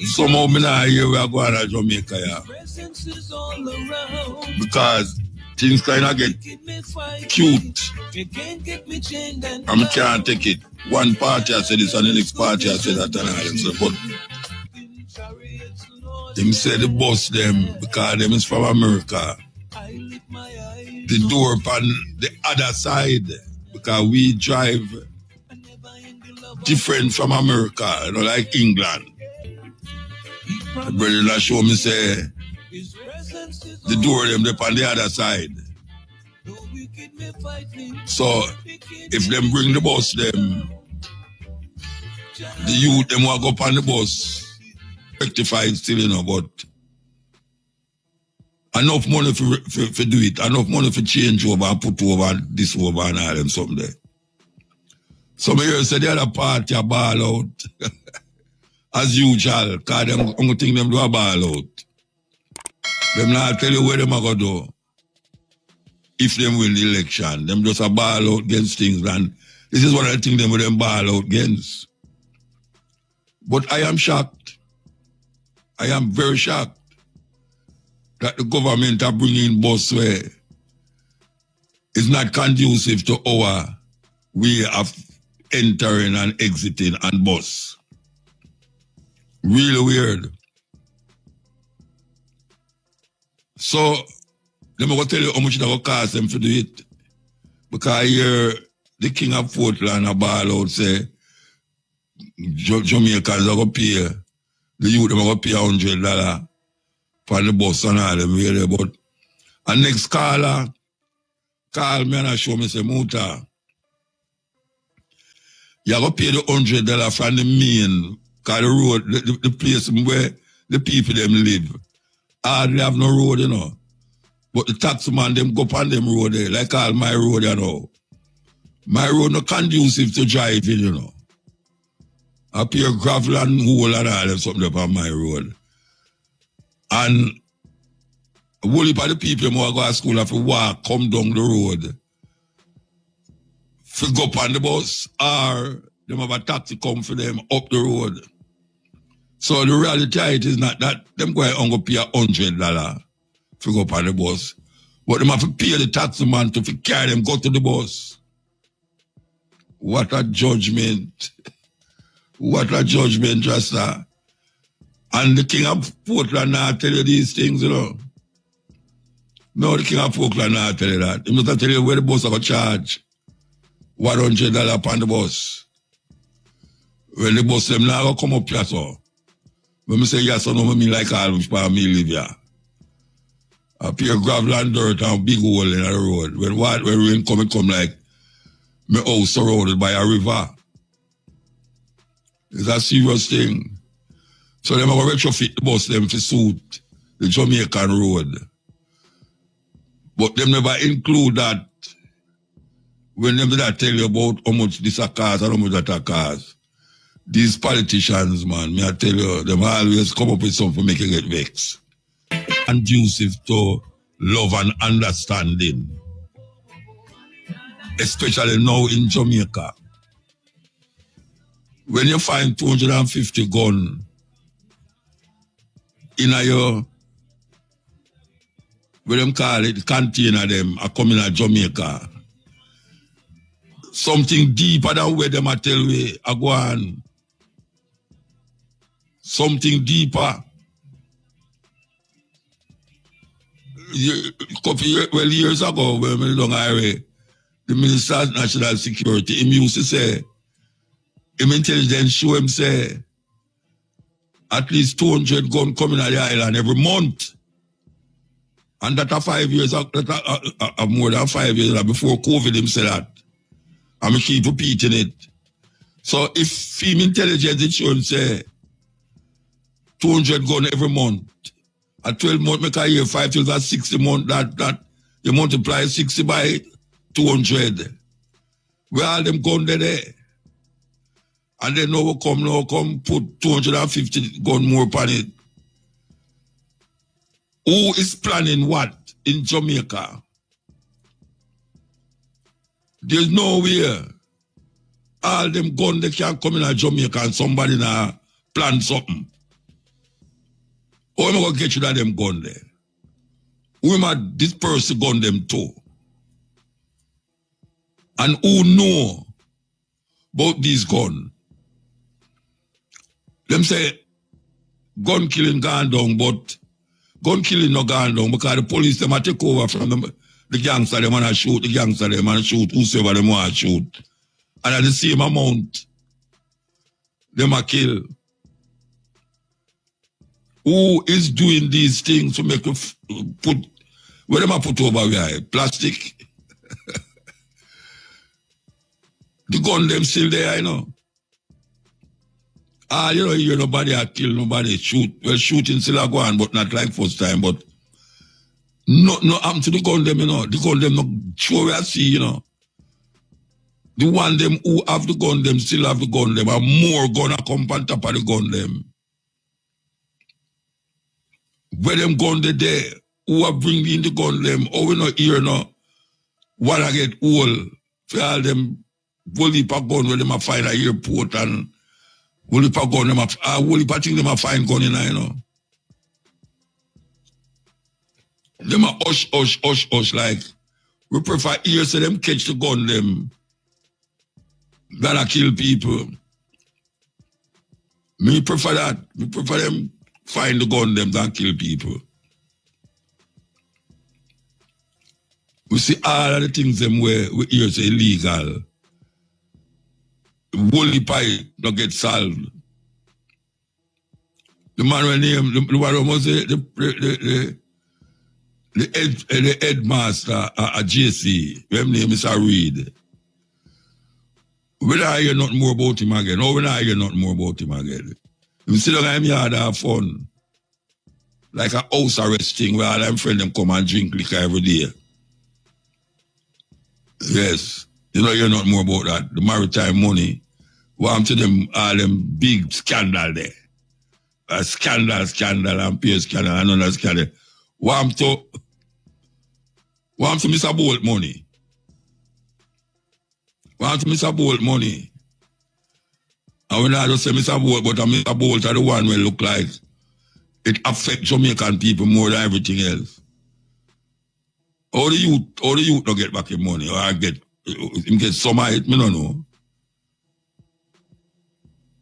Somehow me not hear we are going to Jamaica, yeah. Because things kind of get cute. I can't take it. One party I said this and the next party I said that and all them stuff. But them say the boss them because them is from America. The door on the other side because we drive different from America, you know, like England. The brother that show me say the door them on the other side. So if them bring the bus them, the youth them walk up on the bus, rectified still, you know, but enough money for do it, enough money for change over and put over this over and all them something there. Some of you say the other party a ball out. As usual, because them only think them do a ball out. Them not tell you where them are going to do. If them win the election, them just a ball out against things, and this is what I think them with them ball out against. But I am shocked. I am very shocked that the government are bringing bus where it's not conducive to our way of entering and exiting and bus. Really weird. So, I'm going to tell you how much it will cost them to do it. Because I hear the King of Portland a ball out say, Jamaicans are going to pay, the youth are going to pay $100 for the bus and all them really. But a next caller call me and show me, say, Muta, you're going to pay the $100 from the main, because the road, the place where the people them live, hardly have no road, you know. But the taxman them go up on them road there, like all my road, you know. My road not conducive to driving, you know. I pay gravel and hole and all them something up on my road. And a whole heap of the people who go to school have to walk, come down the road, to go up on the bus, or them have a taxi come for them up the road. So the reality it is not that them going to pay $100 to go up on the bus, but them have to pay the taxi man to carry them go to the bus. What a judgment. What a judgment, just that. And the King of Portland now tell you these things, you know. No, the King of Portland now tell you that. He must tell you where the bus are going to charge $100 upon the bus. When the bus them now come up here, so. When I say yes or no, I mean like all which part of me live here. I pay gravel and dirt and big hole in the road. When rain come, it come like my house surrounded by a river. It's a serious thing. So them are going to retrofit the bus them to suit the Jamaican road. But them never include that when them that tell you about how much this a cost and how much that a cost. These politicians, man, me I tell you, them always come up with something to make you get vexed. Conducive to love and understanding. Especially now in Jamaica. When you find 250 guns in your, what them call it, container them, are coming to Jamaica. Something deeper than where them are tell we, are going. Something deeper. A couple years ago, when we were on highway, the Minister of National Security, he used to say, him intelligence show him say, at least 200 guns coming on the island every month. And that are 5 years, more than 5 years before COVID, him said that. And we keep repeating it. So if him intelligence, it should say 200 guns every month. At 12 months, make a year, 5 till that 60 months, that you multiply 60 by 200. Where all them guns there? And then now come put 250 guns more upon it. Who is planning what in Jamaica? There's nowhere. All them guns, they can't come in Jamaica and somebody now plan something. How am I going to get you that them gun there? Who am I this person gun them to? And who know about these guns? Them say gun killing gone down, but gun killing not gone down because the police them a take over from the gangster them and a shoot the gangster them and shoot whosoever them want to shoot. And at the same amount, them a kill. Who is doing these things to make you put, where them a put over where? Plastic? The gun them still there, you know. You know, hear nobody a kill, nobody shoot. Well, shooting still a go on, but not like first time, but no happen to the gun them, you know. The gun them no sure we see, you know. The one them who have the gun them still have the gun them, and more gun a come on top of the gun them. Where them gun they there, who are bringing the gun them, oh we not hear no, one I get old, for all them bully pa gun where them a find a airport and bully pa gun them a bully pa thing them a find gun in, you know. Them a hush, like, we prefer here so them catch the gun them than a kill people. Me prefer that. Me prefer them find the gun them than kill people. We see all of the things them where we hear say illegal. Bully pie don't get solved. The man when name the one who was the headmaster at JC, his name is Reed. We don't hear nothing more about him again. No, we don't hear nothing more about him again. We sit down in yard have fun. Like a house arrest thing where all them friends them come and drink liquor every day. Yes. You know, you're not more about that. The maritime money. Want to them all them big scandal there. A scandal and peer scandal and another scandal. Want to Mr. Bolt money. Want to Mr. Bolt money. And when I just say Mr. Bolt, but Mr. Bolt are the one who look like it affects Jamaican people more than everything else. All the youth don't get back his money, or I get some of it, I don't know.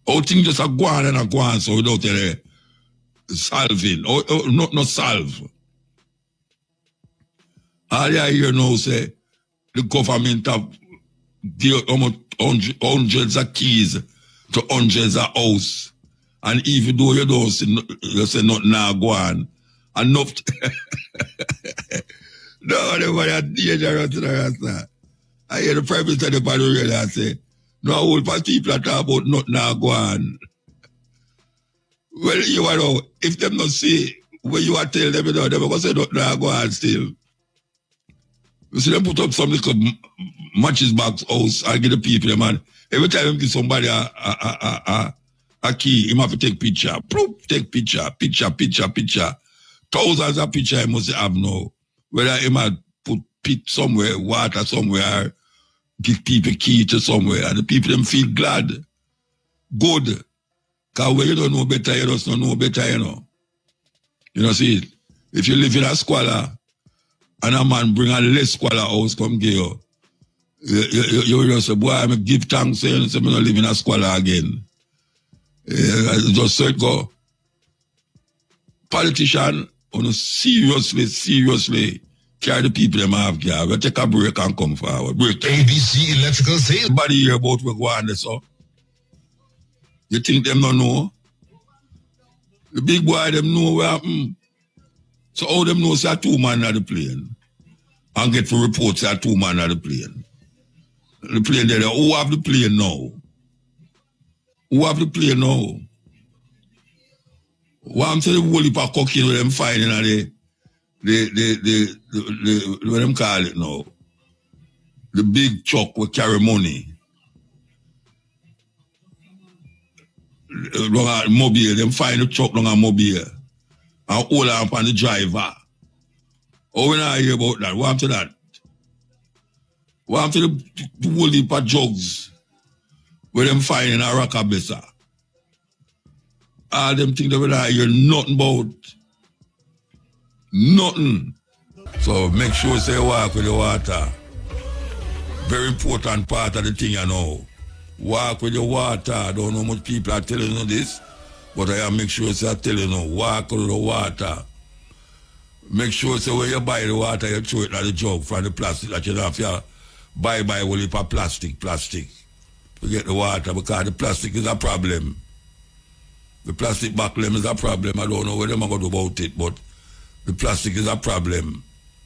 All things just a go on so without solving, or not solve. All I hear now say, the government have give almost hundreds of keys to hundreds of houses. And even though you don't say, nothing now go on, enough. No, nobody are dangerous to the rest. I hear the Prime Minister of the Parliament and say, no, all people are talking about nothing now go on. Well, you know, if them not see when you are tell them, you know, they're going to say nothing now go on still. You see them put up some little matches box house and give the people, man. Every time you give somebody a key, you have to take picture. Proof, take picture. Thousands of pictures he must have now. Whether he might put pit somewhere, water somewhere, give people key to somewhere, and the people them feel glad. Good. Because when you don't know better, you just don't know better, you know. You know, see, if you live in a squalor, and a man bring a less squalor house come give you, you just say, boy, I'm give thanks, and you say, I'm not live in a squalor again. Just so it go. Politician, seriously carry the people them have care. We'll take a break and come forward. Break. ABC Electrical Sales. Everybody hear about we go on this, so. You think them don't know? The big boy them know what happen. So how them know say 2 man at the plane? And get for reports say 2 man at the plane. The plane there, who have the plane now? Who have the plane now? What I'm saying, the whole heap of cocaine with them finding at what them call it now? The big truck will carry money. Mobile, them find the truck long a mobile. And hold on upon the driver. Oh, when I hear about that, what happened to that? What happened to the whole heap of drugs where them finding a Rockabessa? All them things that I hear nothing about. Nothing. So make sure you say walk with the water. Very important part of the thing, you know. Walk with the water. I don't know how much people are telling you this, but I make sure I tell you now, walk with the water. Make sure so when you buy the water, you throw it at the jug from the plastic that you don't have to buy will it for plastic. Forget the water because the plastic is a problem. The plastic bottle is a problem. I don't know what they're going to do about it, but the plastic is a problem.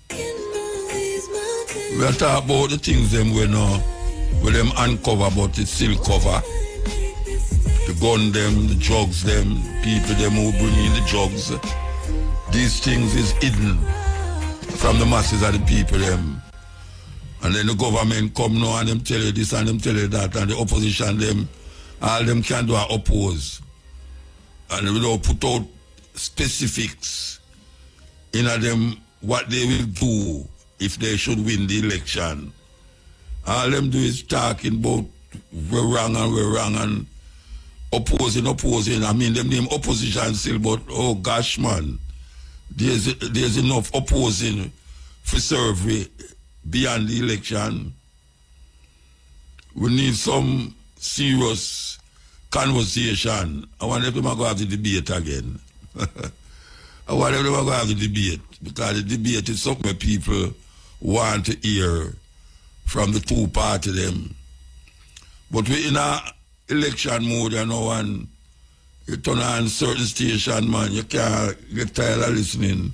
We are talking about the things them with them uncover, but it's still cover. The gun them, the drugs them, people them who bring in the drugs. These things is hidden from the masses of the people them. And then the government come now and them tell you this and them tell you that, and the opposition them, all them can do are oppose. And we don't put out specifics in them what they will do if they should win the election. All them do is talking about we're wrong and opposing. I mean, them name opposition still, but oh gosh, man, there's enough opposing for survey beyond the election. We need some serious conversation. I want them to go have the debate again. I want them to go have the debate because the debate is something people want to hear from the two parties them. But we're in a election mode, you know, and you turn on certain station, man, you can't get tired of listening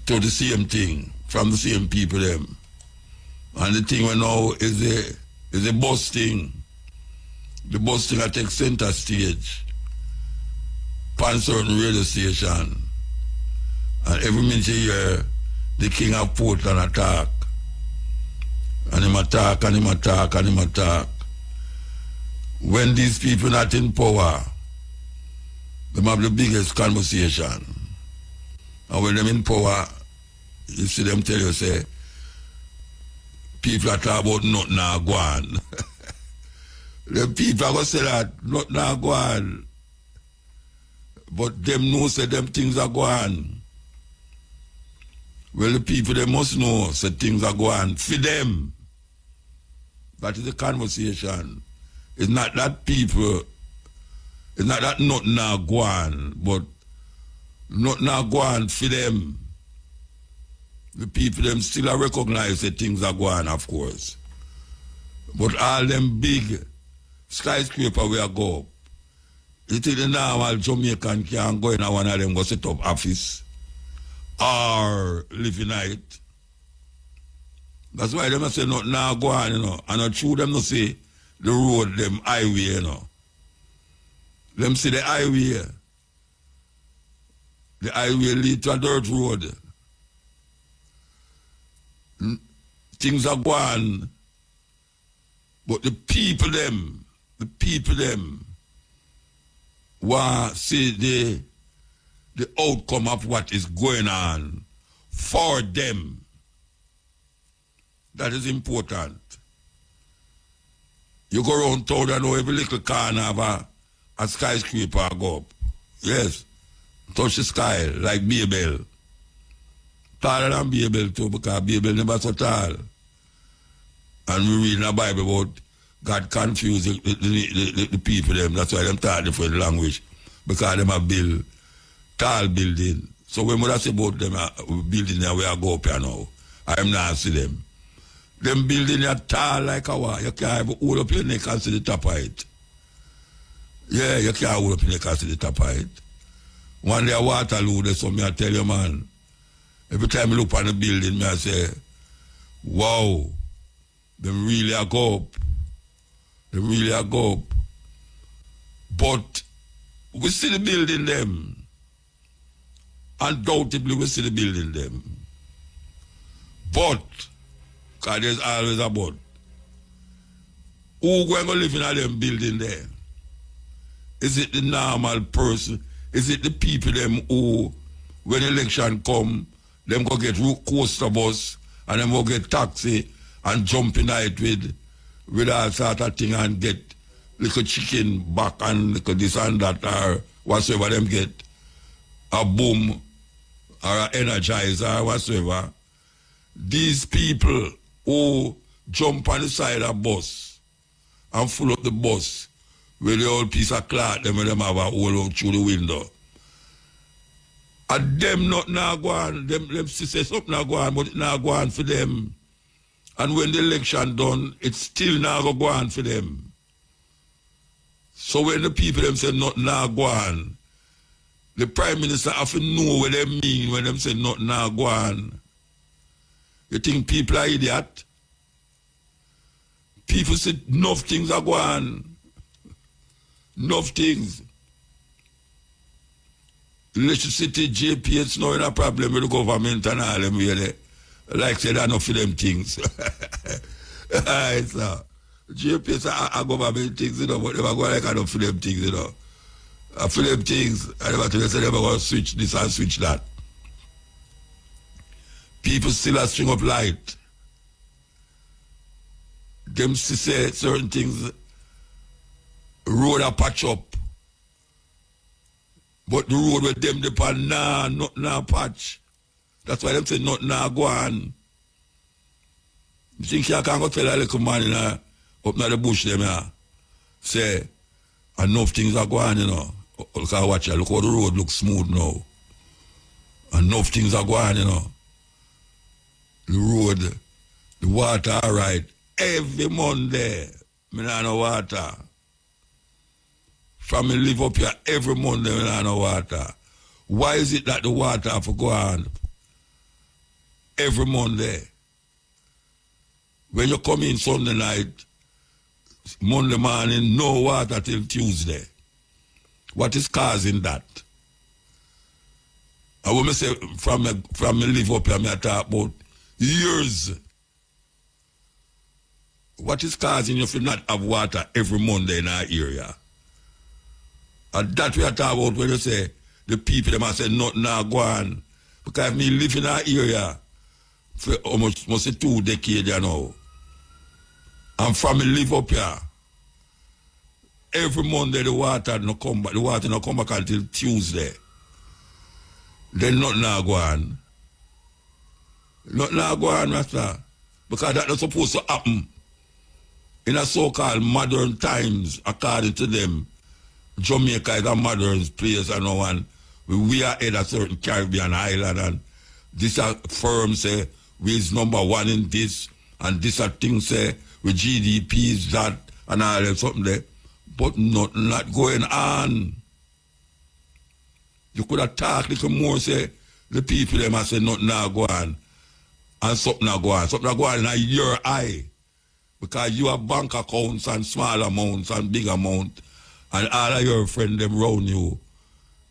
to the same thing from the same people them. And the thing we know is a bus thing. The bus thing that takes center stage on certain radio station. And every minute you hear the king of Portland attack. And him attack. When these people not in power, they have the biggest conversation. And when them in power, you see them tell you, say, people are talking about nothing now go on. The people are going to say that nothing now go on. But them know, say, them things are going on. Well, the people, they must know, say, things are going on. For them, that is the conversation. It's not that people, it's not that nothing now go on, but nothing now go on for them. The people, them still recognize that things are going on, of course. But all them big skyscraper where I go up, it is the normal Jamaican can go in and one of them go set up office or live in it. That's why them say nothing now go on, you know. And not true them not say the road, them highway, you know. Them say the highway. The highway lead to a dirt road. Things are going, but the people them want to see the outcome of what is going on for them. That is important. You go around town and know every little corner have a skyscraper go up. Yes. Touch the sky like Babel. Taller than Babel too, because Babel never so tall. And we read in the Bible about God confused the people them. That's why them talk different language. Because them have build tall building. So when we say about them building there where I go up here now, I am not see them. Them building are tall like a wall. You can't even hold up your neck and see the top of it. Yeah, you can't hold up your neck and see the top of it. One day Waterloo, there's something I tell you, man. Every time I look on the building, I say, wow, them really are go up. They really are go up. But we see the building them. Undoubtedly, we see the building them. But, because there's always a but, who going to live in them building there? Is it the normal person? Is it the people them who, when election come, them go get coaster bus and them go get taxi and jump in it with all sort of thing and get little chicken back and little this and that or whatsoever them get, a boom or an energizer or whatsoever, these people who jump on the side of the bus and full up the bus with the old piece of cloth, them have a hole through the window. And them not now go on, them say something not go on, but it not go on for them. And when the election done, it's still not go on for them. So when the people them say nothing now go on, the Prime Minister have to know what they mean when them say nothing now go on. You think people are idiot? People say enough things are going on. Enough things. Electricity, JPS, no a problem with the government and all them really. Like said, enough of them things. Alright, sir. JPS are government things, you know, but they are going like enough of them things, you know. For them things, I never tell you, they never going to switch this and switch that. People still a string of light. Them say certain things, road a patch up. But the road with them depend, not now patch. That's why them say not now go on. You think you can't go tell a little man up near the bush them here, say, enough things are going on, you know. Look how watch it, look how the road looks smooth now. Enough things are going on, you know. The road, the water, all right. Every Monday, I don't know water. From me live up here, every Monday, I don't know water. Why is it that the water have to go on every Monday? When you come in Sunday night, Monday morning, no water till Tuesday. What is causing that? I want to say, from me live up here, I talk about years. What is causing you to not have water every Monday in our area? And that we are talking about when you say the people them say nothing now go on. Because me live in our area for almost 2 decades now. And from me live up here, every Monday the water no come back. The water no come back until Tuesday. Then nothing now go on. Nothing now go on, Master. Because that's not supposed to happen. In a so-called modern times, according to them, Jamaica is a modern place and no one. We are in a certain Caribbean island and this a firm say we is #1 in this and this a thing say with GDP is that and all that something there. But nothing not going on. You could have talked a little more, say the people them say nothing not go on and something not go on. Something not go on in your eye. Because you have bank accounts and small amounts and big amount and all of your friends them around you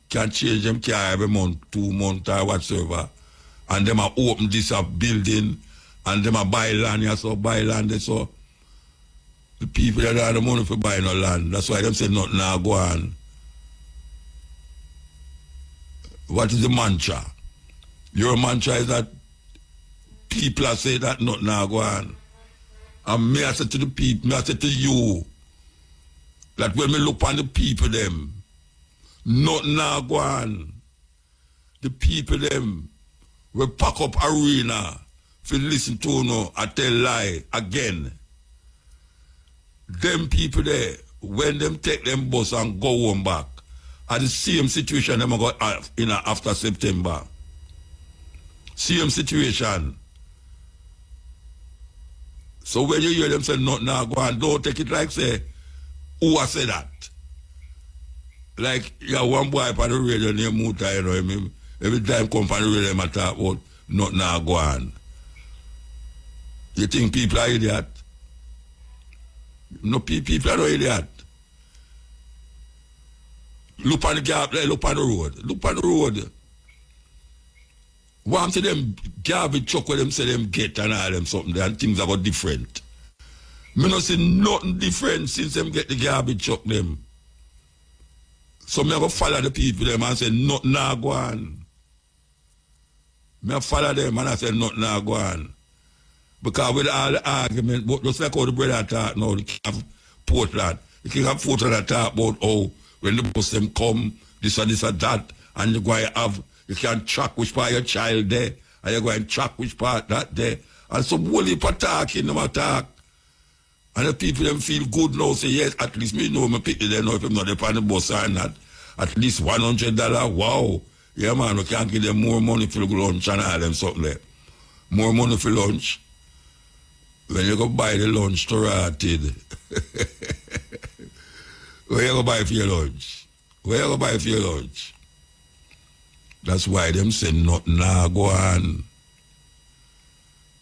can change them car every month, 2 months or whatsoever. And them are open this up building and them are buy land, yeah, so buy land, so the people that have the money for buy no land. That's why them say nothing now go on. What is the mantra? Your mantra is that people are saying that nothing now go on. And me I say to the people, me I say to you, that when me look on the people them, nothing now go on. The people them will pack up arena for listen to no I tell lie again. Them people there, when them take them bus and go home back, are the same situation them go in after September. Same situation. So when you hear them say nothing now go on, don't take it like say, who I say that? Like, yeah, one boy on the radio named Muta, you know, every time come on the radio, I talk about nothing now go on. You think people are idiot? No, people are not idiot. Look on the gap, look on the road. Look on the road. One to them garbage truck where them say them get and all them something there and things are got different. Me not see nothing different since them get the garbage truck them. So me go follow the people them and say nothing now go on. Me follow them and I say nothing now go on. Because with all the argument, but just like how the brother talk now, the king of Portland, the king of Portland talk about how when the bus them come, this and that, and you go have You can track which part your child there, and you go and track which part that there. And some whole heap of talking, them attack. And the people them feel good now, say, yes, at least me know my people they know if I'm not up on the bus or not. At least $100, wow. Yeah, man, we can't give them more money for lunch and all them something there. More money for lunch. When you go buy the lunch to rotted. Where you go buy for your lunch? Where you go buy for your lunch? That's why them say nothing nah go on.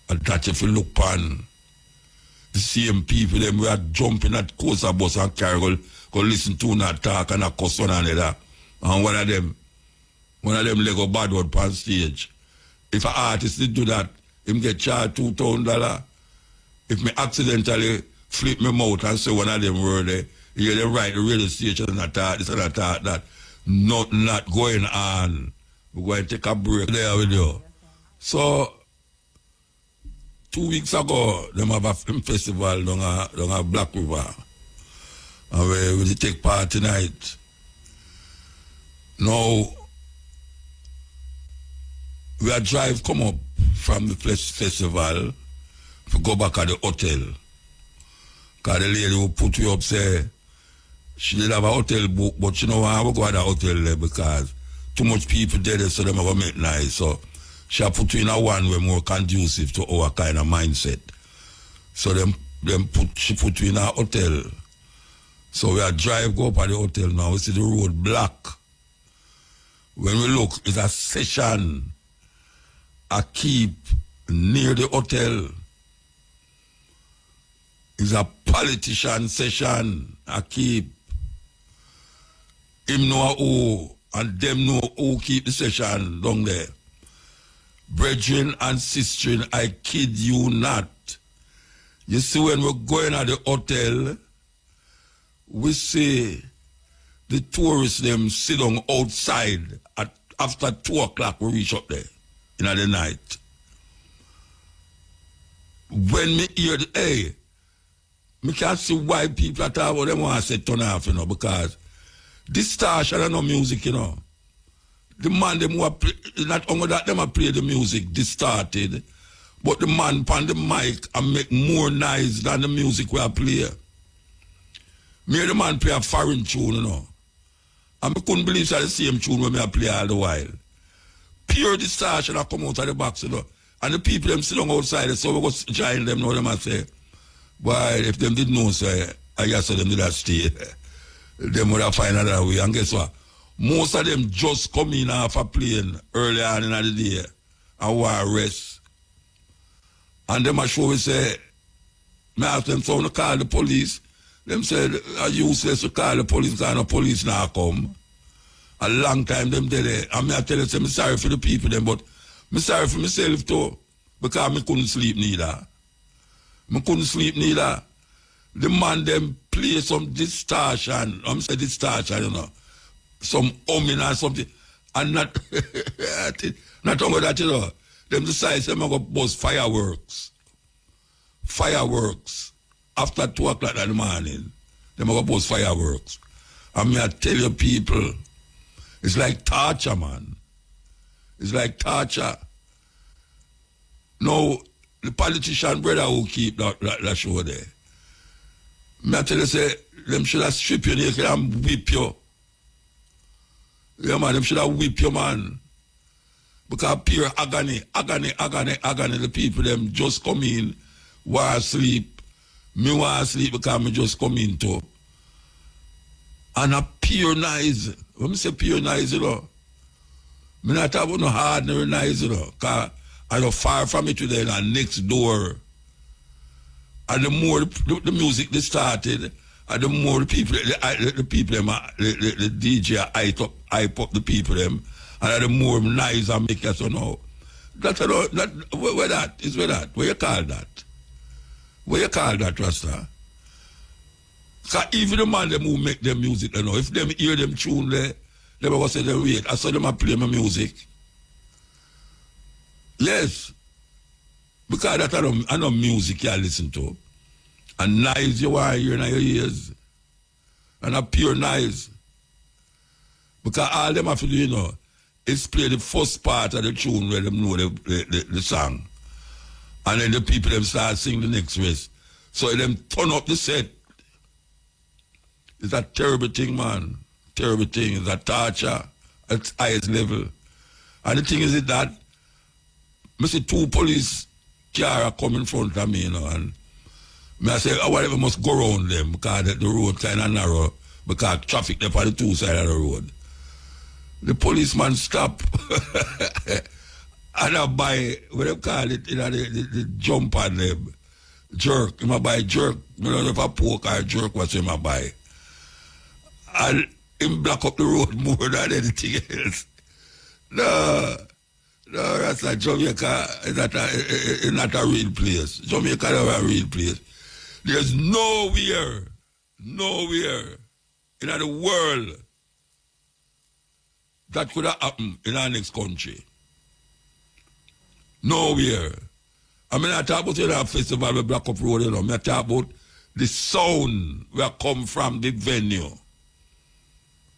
And that if you look on the same people them we are jumping at coaster bus and carry go listen to and talk and a cuss one another. And one of them Lego bad word on stage. If an artist did do that, him get charged $2,000. If me accidentally flip my mouth and say one of them word there, you hear them write the radio station and attack this and attack that. Nothing not going on. We're going to take a break there with you. So 2 weeks ago, them have a film festival down a Black River. And we take part tonight. Now, we are drive come up from the festival to go back at the hotel. Because the lady who put you up say, she did have a hotel book, but she don't want to go at the hotel there because too much people there, so them have to make nice. So she put you in a one way more conducive to our kind of mindset. So she put you in a hotel. So we are drive go up at the hotel now. We see the road black. When we look, it's a session. I keep near the hotel. It's a politician session. I keep him know who and them know who keep the session down there. Brethren and sisters, I kid you not. You see, when we're going at the hotel, we see the tourists them sit down outside at after 2 o'clock we reach up there in the night. When me hear the me can't see why people at all them want to say turn off, you know, because distortion and no music, you know. The man them who play, not only that them play the music distorted, but the man pan the mic and make more noise than the music we play. Me the man play a foreign tune, you know. And I couldn't believe it's the same tune when I play all the while. Pure distortion I come out of the box, you know. And the people them sit down outside, so we go join them now, them and say, boy, if them didn't know, so I guess them did not stay. Them would have find another way. And guess what? Most of them just come in off a plane early on in the day and want to rest. And them a show we say, me ask them, so to call the police. Them said, are useless to call the police because the police now come. A long time them did it. And me I tell you, say, I'm sorry for the people them, but I'm sorry for myself too. Because I couldn't sleep neither. I couldn't sleep neither. The man them play some distortion. I'm saying distortion, you know. Some humming or something. And not only that, you know. Them decide them go bust fireworks. Fireworks. After 2 o'clock in the morning, them go bust fireworks. And me I tell you people, it's like torture, man. It's like torture. No, the politician brother who keep that show there. Me I tell you, say, them should have strip you naked and whip you. Yeah, man, them should have whip you, man. Because pure agony, the people, them just come in, want to sleep. Me want to sleep because me just come in too. And a pure noise. When I say pure noise, you know, me not have no ordinary noise, you know, because I'm far from it today and next door. And the more the music they started, and the more the people, the DJ hype up the people them, and the more noise I make us, you know. That's where that is where that. Where you call that? Where you call that, Rasta? Because even the man them who make them music, you know, if them hear them tune there, they will say, wait, I saw them play my music. Yes. Because that's I know music you listen to. And noise you want to hear in your ears. And a pure noise. Because all them have to do, you know, is play the first part of the tune where them know the song. And then the people them start sing the next verse. So them turn up the set. It's a terrible thing, man. Terrible thing. It's a torture at its highest level. And the thing is that I see 2 police cars come in front of me, you know, and I say, oh, whatever must go around them because the road kind of narrow because traffic there on the 2 sides of the road. The policeman stop and I buy, what they call it, you know, the jump on them, jerk. I buy jerk. I don't know if I poke or jerk what I buy. And him block up the road more than anything else. No, that's like Jamaica is not a real place. Jamaica is not a real place. There's nowhere in the world that could have happened in our next country. Nowhere. I mean, I talk about the festival with Black Up Road, you know. I talk about the sound where come from the venue.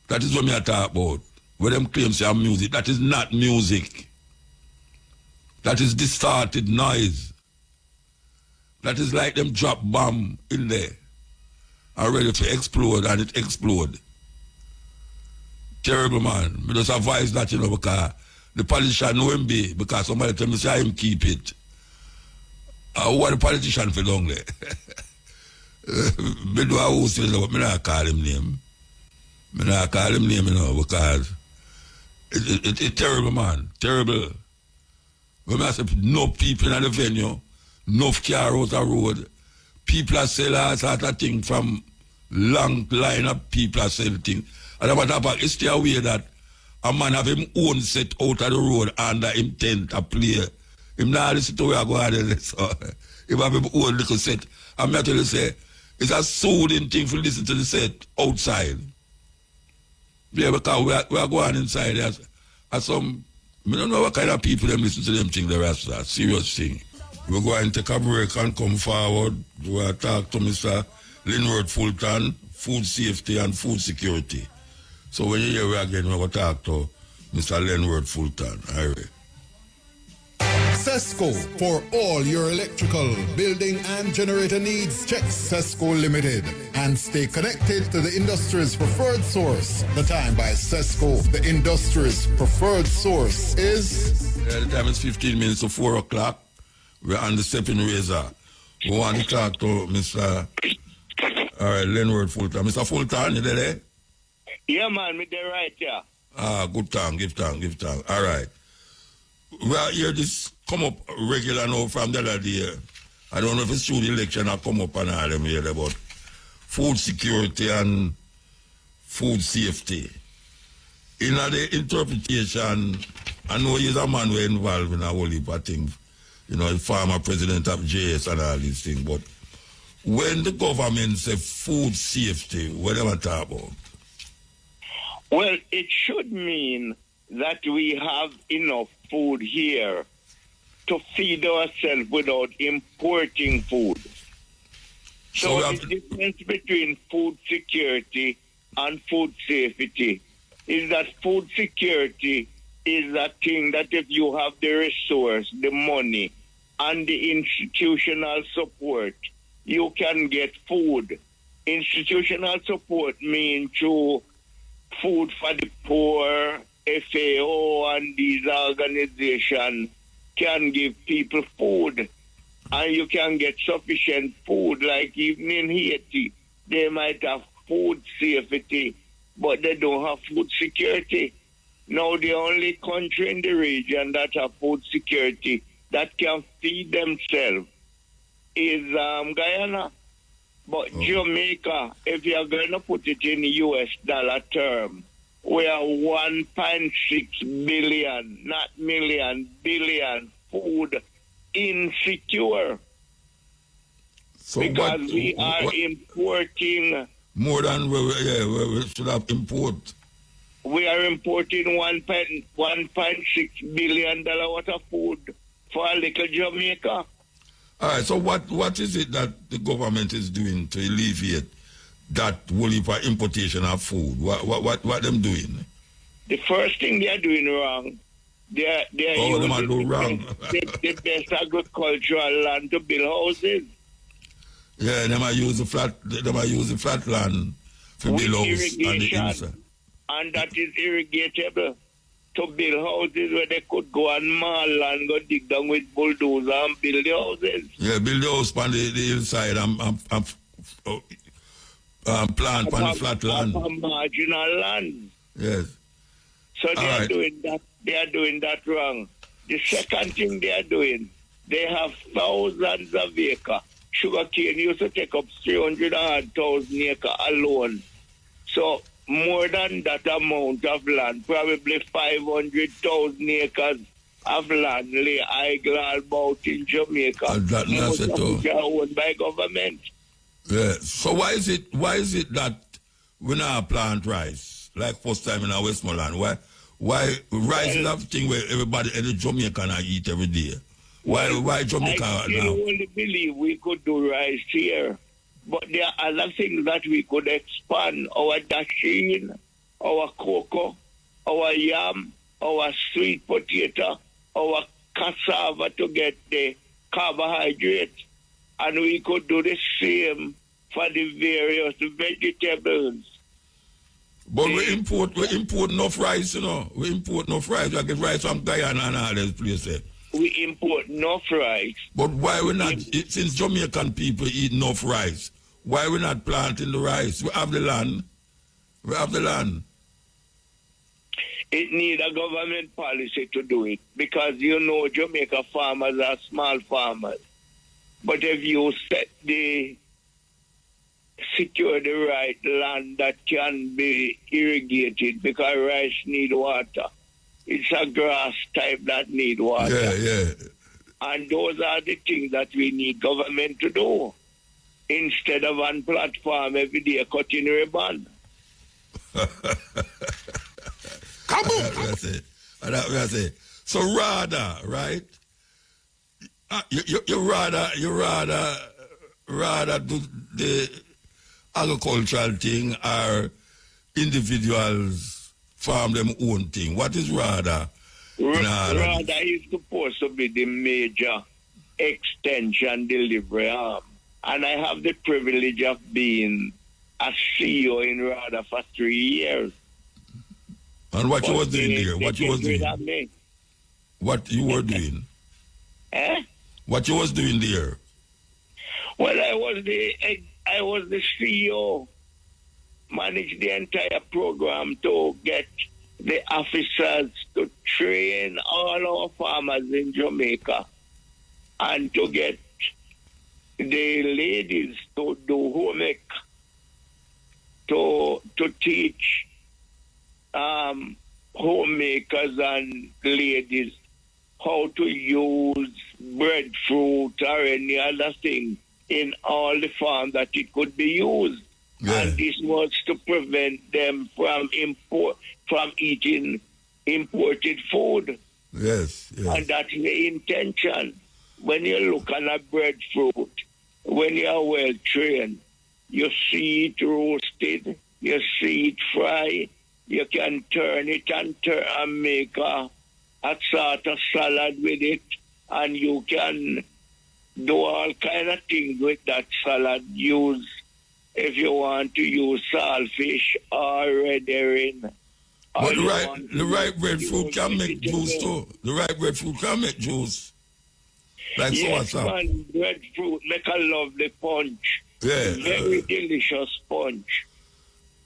That is what I talk about. Where them claims say music. That is not music. That is distorted noise. That is like them drop bomb in there and ready to explode, and it explode. Terrible, man. I just advise that, you know, because the politician know him be, because somebody tell me say him keep it. What the politician for long there? I do a host, but I not call him name. I not call him name, you know, because it's terrible, man. Terrible. When I say no people in the venue, no car out the road, people are selling all sort of things from long line of people are selling things. And about that, it's still aware that a man have him own set out of the road under him tent to play. Him not listen to where I go out there. So, he have him own little set. I'm not tell you say, it's a soothing thing for listen to the set outside. Yeah, because we are going inside. There's some, I don't know what kind of people them listen to them things, the rest of that. Serious thing. We're going to take a break and come forward. We'll talk to Mr. Linward Fulton, food safety and food security. So when you hear we again, we're going to talk to Mr. Linward Fulton. All right. Sesco, for all your electrical, building and generator needs, check Sesco Limited and stay connected to the industry's preferred source. The time by Sesco, the industry's preferred source is... Yeah, the time is 15 minutes to 4 o'clock. We're on the stepping razor. We want to talk to Mr. Linward Fulton. Mr. Fulton, you there? Yeah, man, me there right, yeah. Good time, give time. All right. Well, here this come up regular now from the other day. I don't know if it's through the election or come up and all them here about food security and food safety. In the interpretation, I know he's a man who is involved in a whole heap of things. You know, the former president of JS and all these things. But when the government say food safety, what do I talk about? Well, it should mean that we have enough food here to feed ourselves without importing food. So the difference between food security and food safety is that food security is a thing that if you have the resource, the money, and the institutional support, you can get food. Institutional support means through food for the poor, FAO, and these organizations can give people food. And you can get sufficient food, like even in Haiti, they might have food safety, but they don't have food security. Now, the only country in the region that have food security that can feed themselves is Guyana. But Jamaica, if you're going to put it in US dollar term, we are 1.6 billion, not million, billion food insecure. So because we are importing more than we should have import. We are importing $1.6 billion worth of food for a little Jamaica. All right, so what is it that the government is doing to alleviate that whole heap of importation of food? What them doing? The first thing they are doing wrong, they're them are doing wrong. the best agricultural land to build houses. Yeah, they might use the flat land for With build house on the irrigation, inside. and that is irrigatable to build houses where they could go and maul and go dig down with bulldozer and build the houses. Yeah, build the house on the hillside and plant on the flat land. On marginal land. Yes. So they are right. doing that. They are doing that wrong. The second thing they are doing, they have thousands of acres. Sugarcane used to take up 300,000 acres alone. So more than that amount of land, probably 500,000 acres of land lay idle about in Jamaica. Most of which are owned by government. Yeah. So why is it that we not plant rice like first time in our Westmoreland? Why rice is a thing where every Jamaican eat every day? Why Jamaica I now? only believe we could do rice here. But there are other things that we could expand. Our dasheen, our cocoa, our yam, our sweet potato, our cassava to get the carbohydrate. And we could do the same for the various vegetables. But we import enough rice, you know. We import enough rice. We get rice from Guyana and all those places. We import enough rice. But why we not, since Jamaican people eat enough rice, why we not planting the rice? We have the land. It needs a government policy to do it because Jamaica farmers are small farmers. But if you secure the right land that can be irrigated because rice need water. It's a grass type that need water. Yeah. And those are the things that we need government to do. Instead of on platform every day cutting ribbon. Kaboom! That's it. So rather, right? You rather do the agricultural thing or individuals farm them own thing? What is rather? Rather is supposed to be the major extension delivery arm. And I have the privilege of being a CEO in RADA for 3 years. And what you was doing there? What you was doing? What you were doing? What you was doing there? Well, I was the CEO, managed the entire program to get the officers to train all our farmers in Jamaica and to get the ladies to do homework, to teach homemakers and ladies how to use breadfruit or any other thing in all the farms that it could be used. Yeah. And this was to prevent them from eating imported food. Yes. And that's the intention. When you look at a breadfruit, when you are well trained, you see it roasted, you see it fried, you can turn it and make a sort of salad with it, and you can do all kind of things with that salad. Use, if you want to use saltfish or red herring. But the right breadfruit can make juice too. The right breadfruit can make juice. Like yes, so man, breadfruit make a lovely punch. Yeah. Very delicious punch.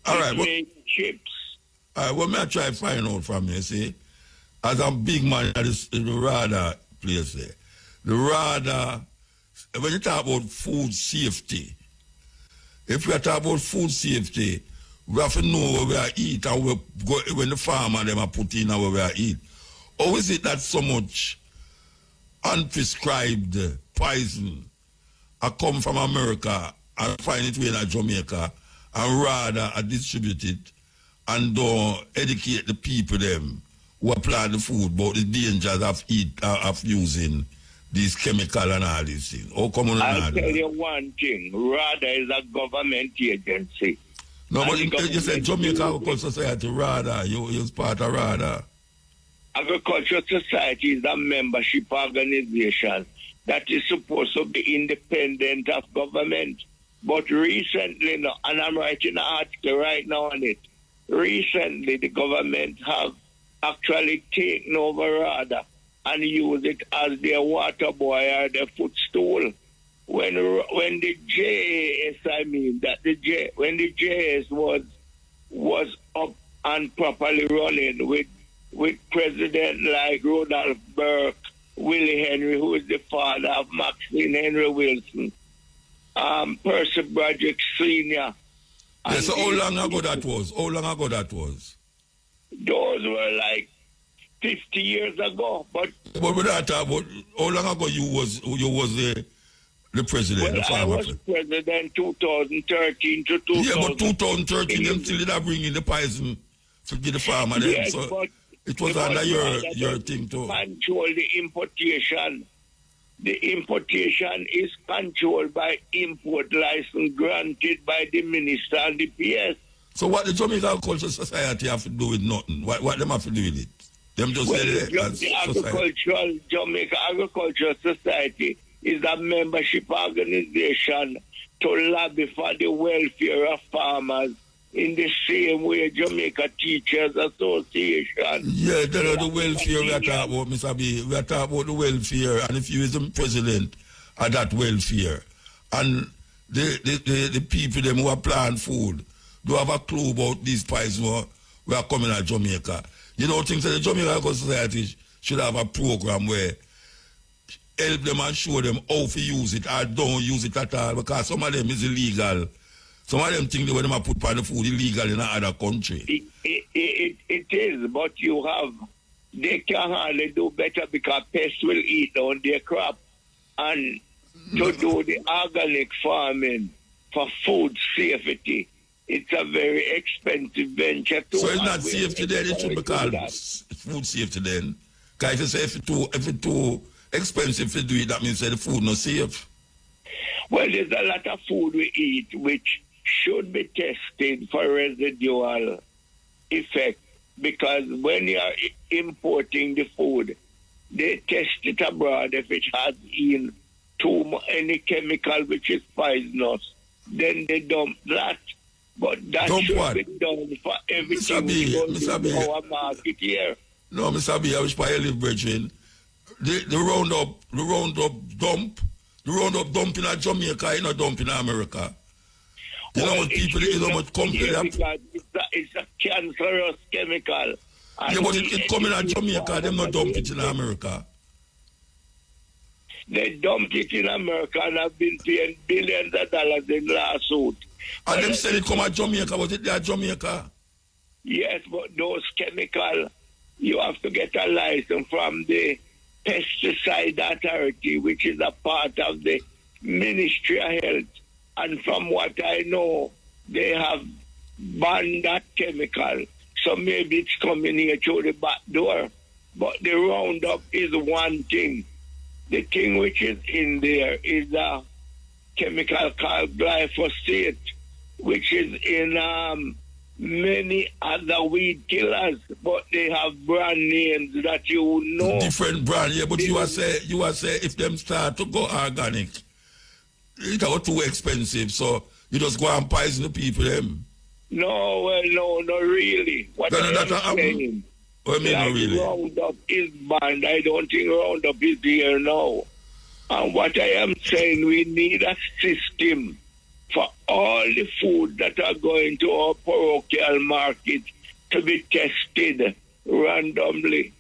All right. Make chips. All right, what may I try to find out from you, see? As a big man at the RADA place there. The RADA, when you talk about food safety, if we talk about food safety, we have to know where we are eat and when the farmer them are put in where we are eat. Or is it that so much unprescribed poison I come from America and find it in Jamaica and rather I distribute it and don't educate the people them who apply the food about the dangers of using these chemicals and all these things? How come I'll tell you one thing. RADA is a government agency. No, And but the you government said Jamaica used it. Agricultural Society, RADA. You was part of RADA. Agricultural Society is a membership organization that is supposed to be independent of government. But recently, no, and I'm writing an article right now on it, recently the government have actually taken over RADA and used it as their water boy or their footstool. When the JAS, when the JAS was up and properly running with president like Rodolph Burke, Willie Henry, who is the father of Maxine Henry Wilson, Percy Broderick Sr. Yeah, so how long ago that was? How long ago that was? Those were like 50 years ago. But with that, how long ago you was the president, the farmer? I was president 2013 to 2000. Yeah, but 2013, them still did bring in the poison to give the farmer. Yes, so but it was under your thing too. Control the importation. The importation is controlled by import license granted by the minister and the PS. So what the Jamaica Agricultural Society have to do with nothing? What them have to do with it? Them just Well, say the Jamaica Agricultural Society is a membership organization to lobby for the welfare of farmers in the same way Jamaica Teachers Association. Yeah, tell the welfare we are talking about, Mr. B. We are talking about the welfare, and if you is the president of that welfare, and the people them who are planting food do have a clue about these pies we are coming at Jamaica. You know, things that the Jamaica Agricultural Society should have a program where help them and show them how to use it or don't use it at all, because some of them is illegal. Some of them think that when they put the food illegal in another country. It is, but they can hardly do better because pests will eat down their crop. And to do the organic farming for food safety, it's a very expensive venture too. So it's not safety then, it should be called food safety then. Because if you say if it's too expensive to do it, that means that the food not safe. Well, there's a lot of food we eat which should be tested for residual effect, because when you are importing the food, they test it abroad. If it has in any chemical which is poisonous, then they dump that. But that should be done for everything which goes into our market here. No, Mr. B, I wish by live, brethren. The roundup dump in Jamaica, you know, dump in America. You know what people, you know what company have. It's a cancerous chemical. Yeah, but it come in Jamaica, them not dump it in America. They dumped it in America and have been paying billions of dollars in lawsuit. And them said it come at Jamaica, was it there at Jamaica? Yes, but those chemicals, you have to get a license from the Pesticide Authority, which is a part of the Ministry of Health. And from what I know, they have banned that chemical. So maybe it's coming here through the back door. But the Roundup is one thing. The thing which is in there is a chemical called glyphosate, which is in many other weed killers, but they have brand names that you know. Different brand, yeah, but you are say if them start to go organic, it are too expensive, so you just go and poison the people them. No, well, no, not really. What I'm saying, well, like really. Roundup is banned. I don't think Roundup is here now. And what I am saying, we need a system for all the food that are going to our parochial market to be tested randomly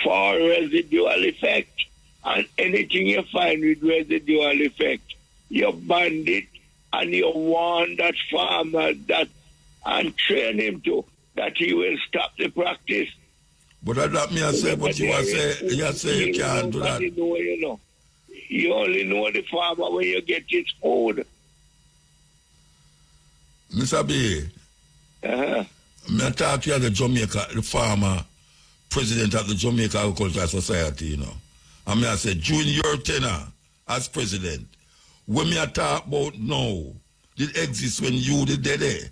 for residual effect. And anything you find with residual effect, you ban it and you warn that farmer that and train him to that he will stop the practice. But that me I say, but you say you can't do that. Know, you know. You only know the farmer when you get his food. Mr. B, I talk to you as the farmer, president of the Jamaica Agricultural Society, you know. And I say, during your tenure as president, when me talk about now, did exist when you did there.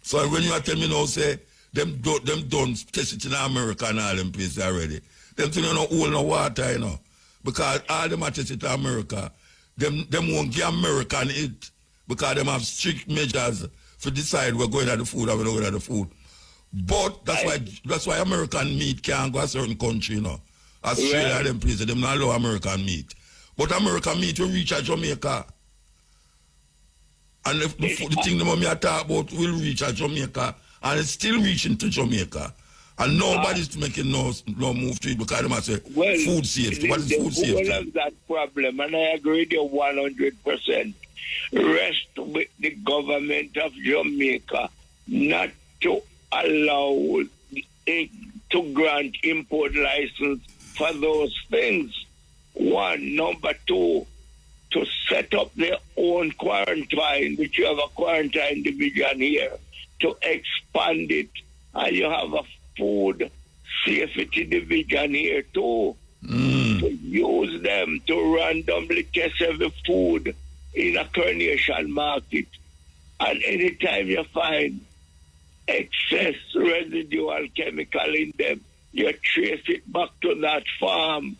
So when you are telling me now, say, them don't test it in America and all them places already. Them things don't hold no water, you know. Because all them are tested in America, them won't give American it because them have strict measures to decide we're going at the food or we're not going at the food. But that's why American meat can't go a certain country, you know. Australia, them places, them not allow American meat. But American meat will reach at Jamaica. And if the thing the mommy talk about will reach at Jamaica, and it's still reaching to Jamaica. And nobody's making no move to it because they must say food safety. What is food safety? Of that problem, and I agree with you 100%, rest with the government of Jamaica not to allow to grant import license for those things. One. Number two, to set up their own quarantine, which you have a quarantine division here, to expand it, and you have a food safety division here too, to use them to randomly test every food in a coronation market. And anytime you find excess residual chemical in them, you trace it back to that farm.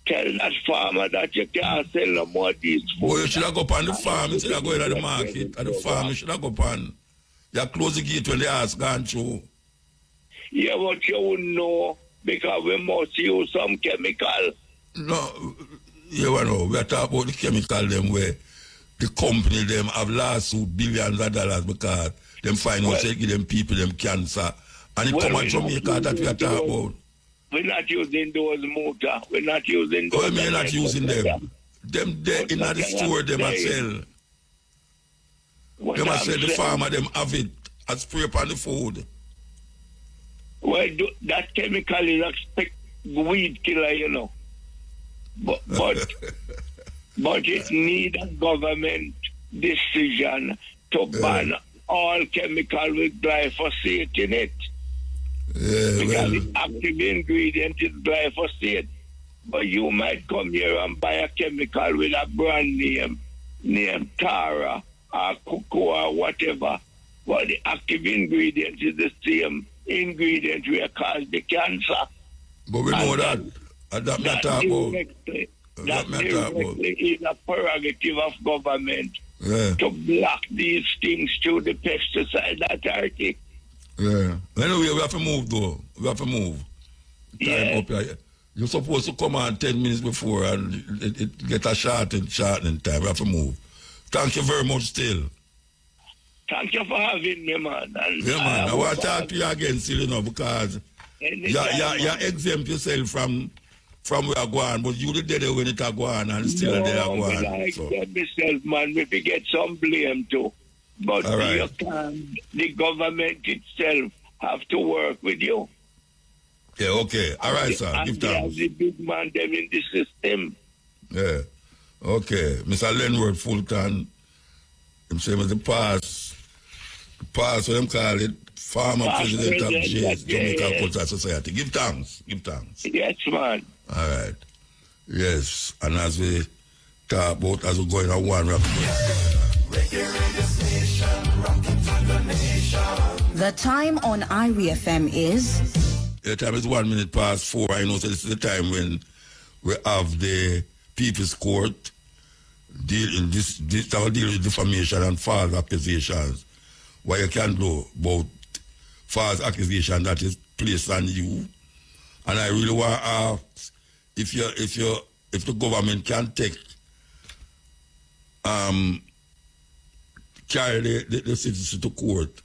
Tell that farmer that you can't sell no more of these food. Well, you should have go on the farm instead of going to the market. At the farm, you should have go on. You close the gate when the ass gone through. Yeah, but you wouldn't know because we must use some chemical. No, you know, we are talking about the chemical them where the company them have lawsuit billions of dollars because them find out they give them people them cancer. And it come at Jamaica that we are talking about. We're not using those motor. We're not using those. Oh, we're not using them. Them there in the store, them a sell. Them a sell the farmer, them have it and spray upon the food. Well, that chemical is a weed killer, you know. But it needs a government decision to ban all chemical with glyphosate in it. Because the active ingredient is glyphosate. But you might come here and buy a chemical with a brand name, named Tara or Cocoa or whatever. But the active ingredient is the same ingredient we cause the cancer. But we know that. That is a prerogative of government to block these things through the pesticide authority. Yeah. Anyway, we have to move though. We have to move. Time up here. You're supposed to come on 10 minutes before and it get a shortening time. We have to move. Thank you very much still. Thank you for having me, man. Yeah, man. I want to talk to you again still, you know, because you exempt yourself from where I go on, but you did it when it go on and still there I go on. I exempt myself, man. We get some blame too. But the government itself have to work with you. Yeah, okay. All right, sir. Give thanks. The big man them in the system. Yeah. Okay. Mr. Lenward Fulton, him say the past, what them call it, former president of Jamaica Cultural Society. Give thanks. Yes, man. All right. Yes. And as we talk about, as we go in a one rap. The time on IRFM is? The time is 1 minute past 4. I know so this is the time when we have the People's Court deal with defamation and false accusations. What you can do about false accusation that is placed on you. And I really want to ask if the government can take carry the citizens to court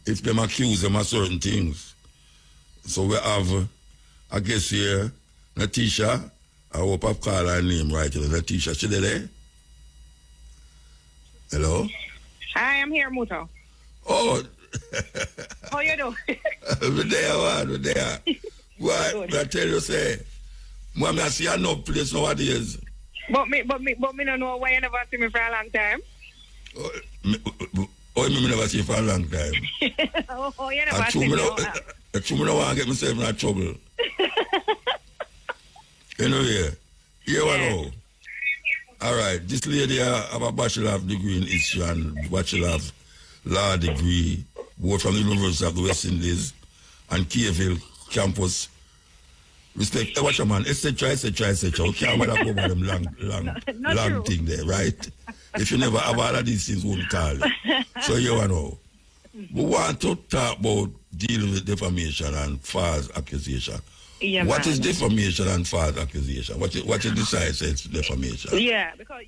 if them accuse them of certain things. So we have, I guess here, Natisha. I hope I've called her name right. Natisha, she there? Hello? Hi, I'm here, Muto. Oh. How you doing? We're there. What? I tell you, say, Mom, I see no place nowadays. But me don't know why you never see me for a long time. Me never see you for a long time. You never see me. I don't want to get myself in trouble. Anyway, here we go. All right, this lady have a bachelor of degree in history and bachelor of law degree both from the University of the West Indies and Keyville campus. Respect, watch a man, etc. We can't bother go by them long thing there, right? If you never have all of these things, won't call it. So you know. We want to talk about dealing with defamation and false accusation. Yeah, what man. is defamation and false accusation? What you decide says defamation? Yeah, because,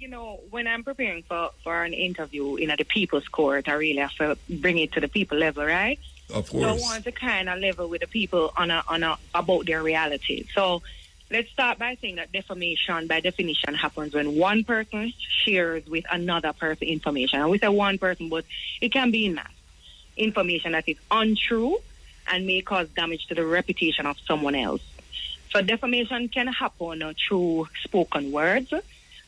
when I'm preparing for an interview in the people's court, I really have to bring it to the people level, right? Of course. So I want to kind of level with the people about their reality. So let's start by saying that defamation, by definition, happens when one person shares with another person information. And we say one person, but it can be in mass. Information that is untrue and may cause damage to the reputation of someone else. So defamation can happen through spoken words,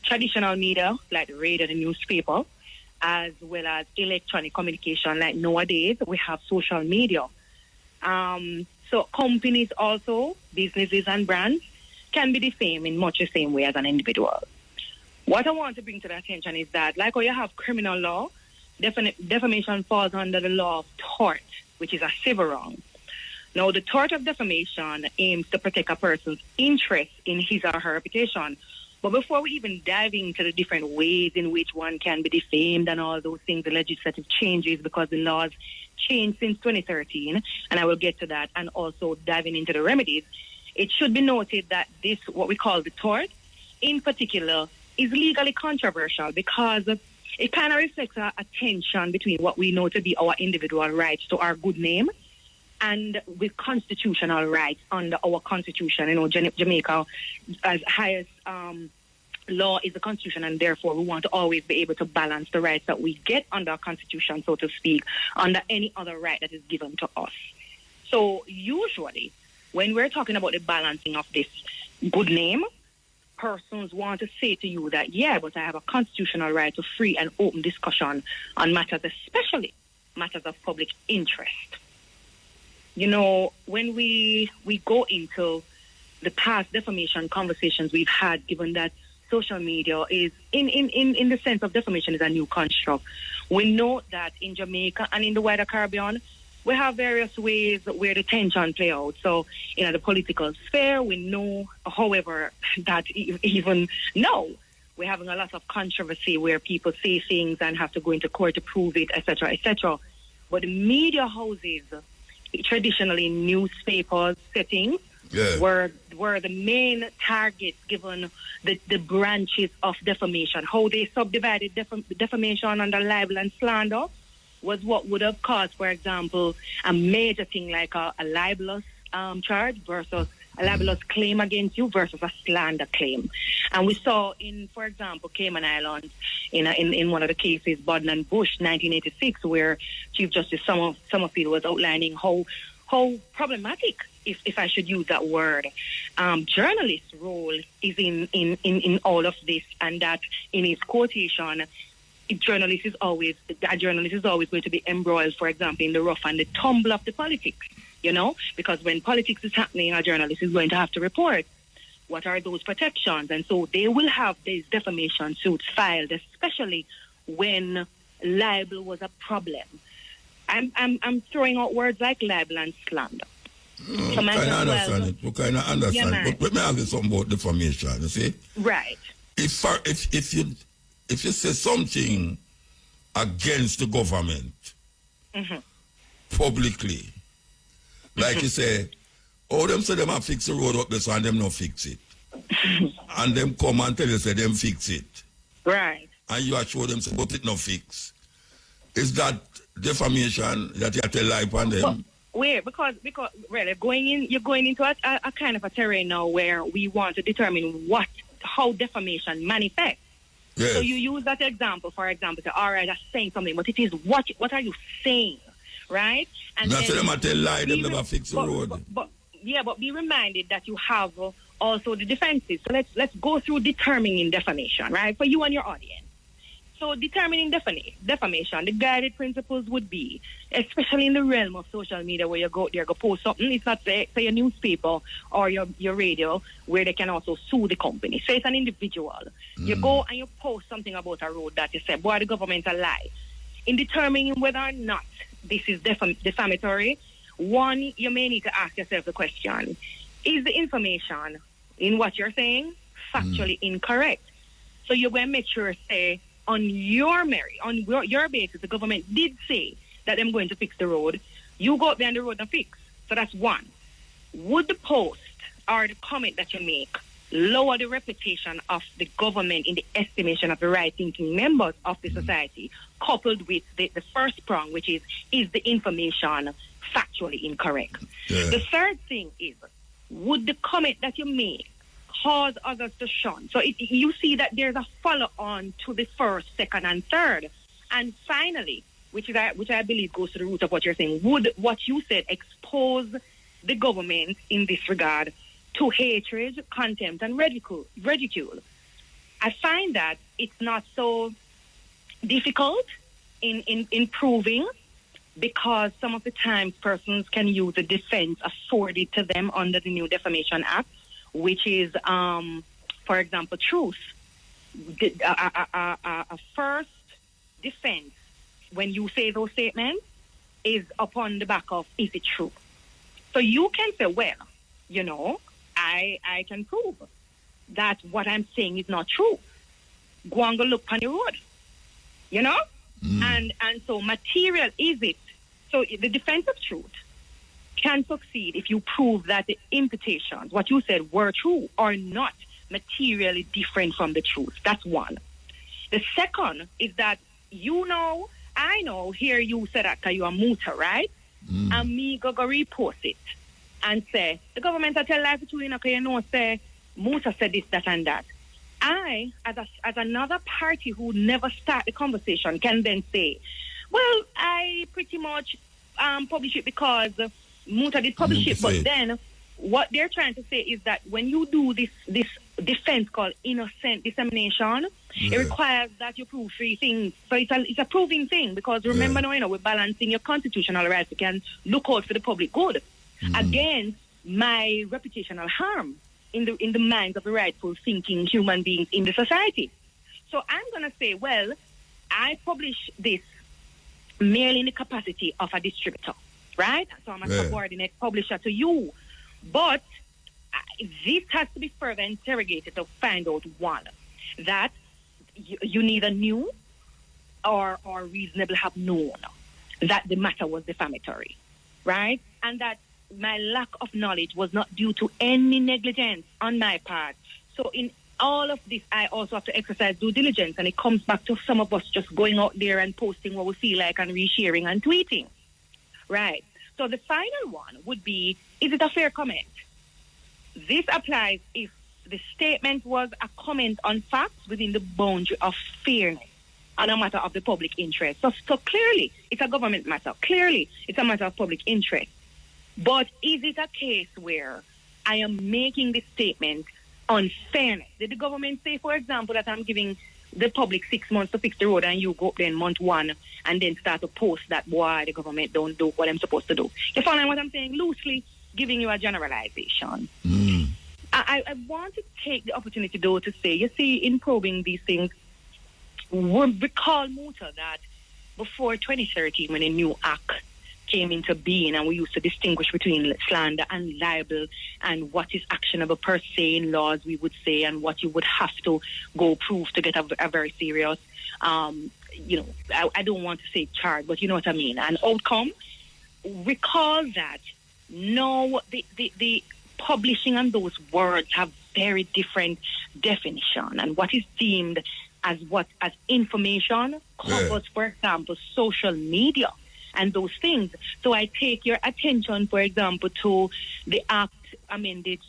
traditional media like the radio and newspaper, as well as electronic communication like nowadays we have social media. So companies also, businesses and brands, can be defamed in much the same way as an individual. What I want to bring to the attention is that, like how you have criminal law, defamation falls under the law of tort, which is a civil wrong. Now, the tort of defamation aims to protect a person's interest in his or her reputation. But before we even dive into the different ways in which one can be defamed and all those things, the legislative changes, because the laws changed since 2013, and I will get to that, and also diving into the remedies, it should be noted that this, what we call the tort, in particular, is legally controversial because it kind of reflects a tension between what we know to be our individual rights to our good name and with constitutional rights under our constitution. Jamaica, as highest law is the constitution, and therefore we want to always be able to balance the rights that we get under our constitution, so to speak, under any other right that is given to us. So usually, when we're talking about the balancing of this good name, persons want to say to you that, yeah, but I have a constitutional right to free and open discussion on matters, especially matters of public interest. When we go into the past defamation conversations we've had, given that social media is, in the sense of defamation, is a new construct, we know that in Jamaica and in the wider Caribbean, we have various ways where the tension play out. So, in the political sphere, we know, however, that even now we're having a lot of controversy where people say things and have to go into court to prove it, etc., etc. But the media houses, traditionally newspapers settings, were the main targets given the branches of defamation. How they subdivided defamation under libel and slander was what would have caused, for example, a major thing like a libelous charge versus a libelous claim against you versus a slander claim. And we saw in, for example, Cayman Islands, in one of the cases, Bodden and Bush, 1986, where Chief Justice Summerfield was outlining how problematic, if I should use that word, journalist's role is in all of this, and that in his quotation, a journalist is always going to be embroiled, for example, in the rough and the tumble of the politics, because when politics is happening, a journalist is going to have to report. What are those protections? And so they will have these defamation suits filed, especially when libel was a problem. I'm throwing out words like libel and slander. We kind of understand it. But let me ask you something about defamation, you see? Right. If you say something against the government publicly, like you say, them say them have fix the road up there, so and them not fix it. And them come and tell you, say them fix it. Right. And you assure them, say, but it not fix. Is that defamation that you have to lie upon them? Wait, because really you're going into a kind of a terrain now where we want to determine how defamation manifests. Yes. So you use that example, for example, to, all right, I'm saying something, but it is what are you saying, right? And not them I tell lie, them never fix the road. But be reminded that you have also the defenses. So let's go through determining defamation, right, for you and your audience. So determining defamation, the guided principles would be, especially in the realm of social media where you go post something, it's not say a newspaper or your radio where they can also sue the company. Say it's an individual. You go and you post something about a road that you say, boy, the government a lie. In determining whether or not this is defamatory, one, you may need to ask yourself the question, is the information in what you're saying factually incorrect? So you're going to make sure, say, on your merit, on your basis, the government did say that I'm going to fix the road. You go up there on the road and fix. So that's one. Would the post or the comment that you make lower the reputation of the government in the estimation of the right-thinking members of the society, coupled with the first prong, which is the information factually incorrect? Yeah. The third thing is, would the comment that you make cause others to shun? So you see that there's a follow-on to the first, second, and third. And finally, which I believe goes to the root of what you're saying, would what you said expose the government in this regard to hatred, contempt, and ridicule? I find that it's not so difficult in proving, because some of the times persons can use the defense afforded to them under the new Defamation Act, which is, for example, truth. A first defense, when you say those statements, is upon the back of, is it true? So you can say, well, you know, I can prove that what I'm saying is not true. Go and go look on the road, you know? And so material is it. So the defense of truth can succeed if you prove that the imputations, what you said, were true or not materially different from the truth. That's one. The second is that, you know, I know, here you said that you are muta, right? And me go repost it and say, the government will tell life to you, you know, say, muta said this, that, and that. I, as another party who never start the conversation, can then say, well, I pretty much publish it because Muta did publish it. But then what they're trying to say is that when you do this defense called innocent dissemination, it requires that you prove three things. So it's a proving thing, because remember now, you know, we're balancing your constitutional rights. You can look out for the public good against my reputational harm in the minds of the rightful thinking human beings in the society. So I'm going to say, well, I publish this merely in the capacity of a distributor, right? So I'm a subordinate publisher to you. But this has to be further interrogated to find out, one, that you neither knew or reasonably have known that the matter was defamatory, right? And that my lack of knowledge was not due to any negligence on my part. So in all of this, I also have to exercise due diligence, and it comes back to some of us just going out there and posting what we feel like and resharing and tweeting, right? So the final one would be, is it a fair comment? This applies if the statement was a comment on facts within the boundary of fairness on a matter of the public interest. So clearly, it's a government matter. Clearly, it's a matter of public interest. But is it a case where I am making this statement on fairness? Did the government say, for example, that I'm giving the public 6 months to fix the road, and you go up there in month one and then start to post that, boy, the government don't do what I'm supposed to do? You follow what I'm saying? Loosely giving you a generalization. I want to take the opportunity, though, to say, you see, in probing these things, recall, Muta, that before 2013, when a new act came into being, and we used to distinguish between slander and libel and what is actionable per se in laws, we would say, and what you would have to go prove to get a very serious, you know, I don't want to say charge, but you know what I mean, an outcome. Recall that no, the publishing and those words have very different definition, and what is deemed as information covers, for example, social media and those things. So I take your attention, for example, to the act amended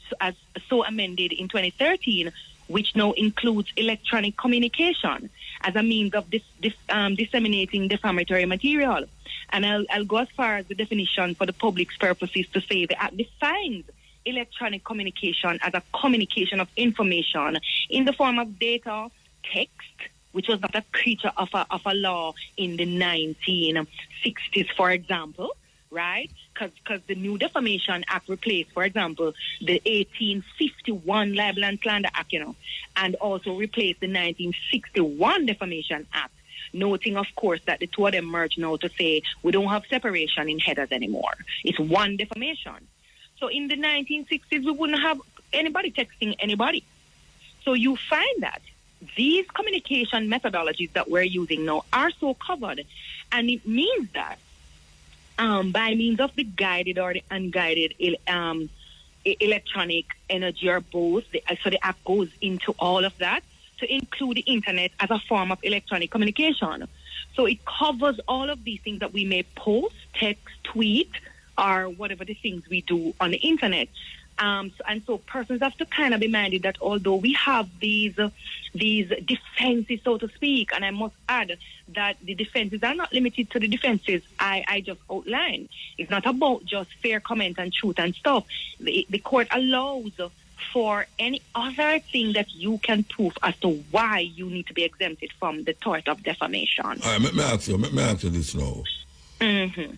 in 2013, which now includes electronic communication as a means of disseminating defamatory material. And I'll go as far as the definition for the public's purposes to say the act defines electronic communication as a communication of information in the form of data, text, which was not a creature of a law in the 1960s, for example, right? Because the new Defamation Act replaced, for example, the 1851 Libel and Slander Act, you know, and also replaced the 1961 Defamation Act, noting, of course, that the two of them merged now to say we don't have separation in headers anymore. It's one defamation. So in the 1960s, we wouldn't have anybody texting anybody. So you find that these communication methodologies that we're using now are so covered, and it means that by means of the guided or the unguided electronic energy or both, so the app goes into all of that to include the internet as a form of electronic communication. So it covers all of these things that we may post, text, tweet, or whatever the things we do on the internet. So persons have to kind of be minded that although we have these defenses, so to speak, and I must add that the defenses are not limited to the defenses I just outlined. It's not about just fair comment and truth and stuff. The court allows for any other thing that you can prove as to why you need to be exempted from the tort of defamation. All right, let me ask you this now. Mm-hmm.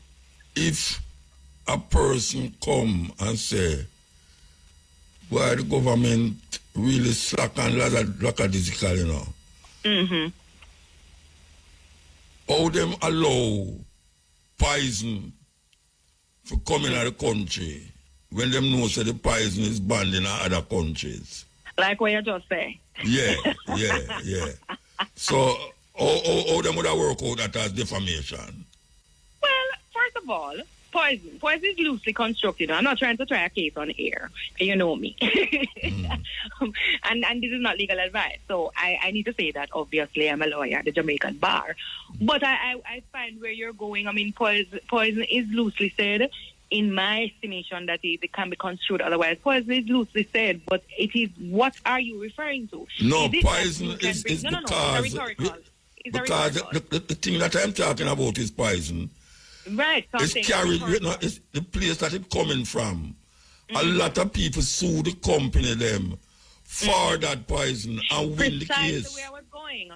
If a person come and say, why the government really slack and lackadaisical, you know? Mm-hmm. How them allow poison for coming out of the country when them know that the poison is banned in other countries? Like what you just say. Yeah. So, how them would have worked out that as defamation? Well, first of all, poison is loosely constructed. I'm not trying to try a case on air. You know me. And this is not legal advice. So I need to say that, obviously, I'm a lawyer at the Jamaican bar. But I find where you're going. I mean, poison is loosely said. In my estimation, that it can be construed otherwise. Poison is loosely said, but it is, what are you referring to? No, poison is because... No, it's rhetorical. Because the thing that I'm talking about is poison. Right. It's carried, it's the place that it's coming from. Mm-hmm. A lot of people sue the company them for that poison and win the case. The way I was going.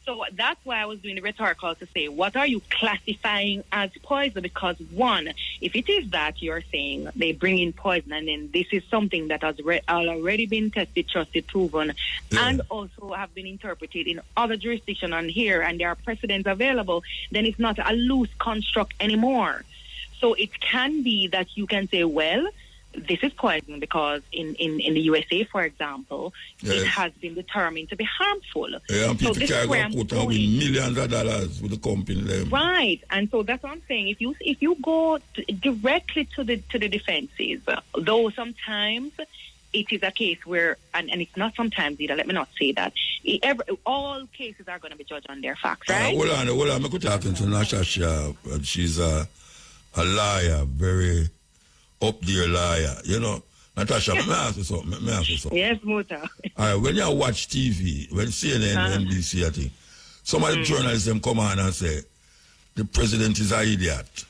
So that's why I was doing the rhetorical to say, what are you classifying as poison? Because one, if it is that you're saying they bring in poison and then this is something that has already been tested, trusted, proven, and also have been interpreted in other jurisdictions on here, and there are precedents available, then it's not a loose construct anymore. So it can be that you can say, well, this is poison because in the USA, for example, it has been determined to be harmful. Yeah, and people can go put win millions of dollars with the company. Right, and so that's what I'm saying. If you go directly to the defenses, though sometimes it is a case where, and it's not sometimes either, let me not say that, all cases are going to be judged on their facts, right? Hold on. I'm talking to Natasha. She's a liar, very... up there liar, you know. Natasha, let me ask you something. Yes, Muta. All right, when you watch TV, when CNN, NBC, I think, some of the journalists them come on and say, the president is an idiot.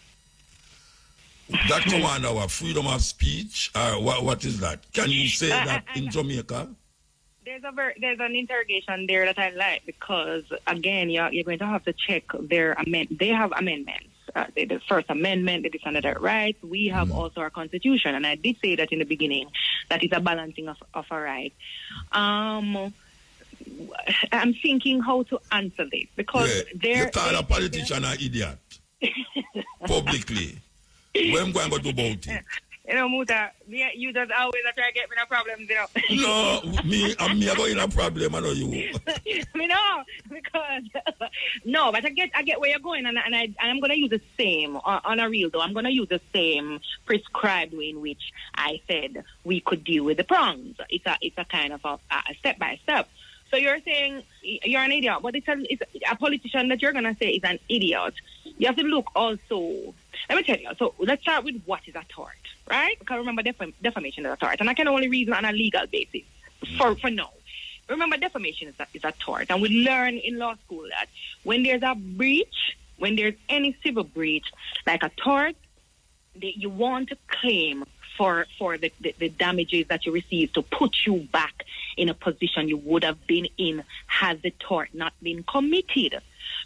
That come on our freedom of speech, or what is that? Can you say that in Jamaica? There's an interrogation there that I like because, again, you're going to have to check their they have amendments. The First Amendment, the defendant rights. We have also our Constitution, and I did say that in the beginning, that is a balancing of our rights. I'm thinking how to answer this because you call a politician an idiot publicly. When I'm going to do about it? You know, Muta, you just always try to get me in a problem, you know. No, me about in a problem, I know you. Me no, because no, but I get where you're going, and I'm gonna use the same on a real though. I'm gonna use the same prescribed way in which I said we could deal with the prongs. It's a kind of a step by step. So you're saying you're an idiot, but it's a politician that you're gonna say is an idiot. You have to look also. Let me tell you. So let's start with what is a tort, right? Because remember, defamation is a tort, and I can only reason on a legal basis for now. Remember, defamation is a tort, and we learn in law school that when there's a breach, when there's any civil breach, like a tort, you want to claim for the damages that you receive to put you back in a position you would have been in had the tort not been committed.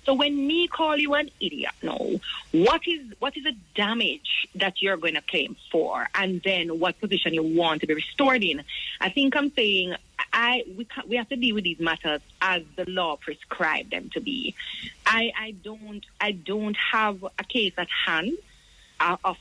So when me call you an idiot, no, what is the damage that you're going to claim for, and then what position you want to be restored in? I think I'm saying we have to deal with these matters as the law prescribed them to be. I don't have a case at hand of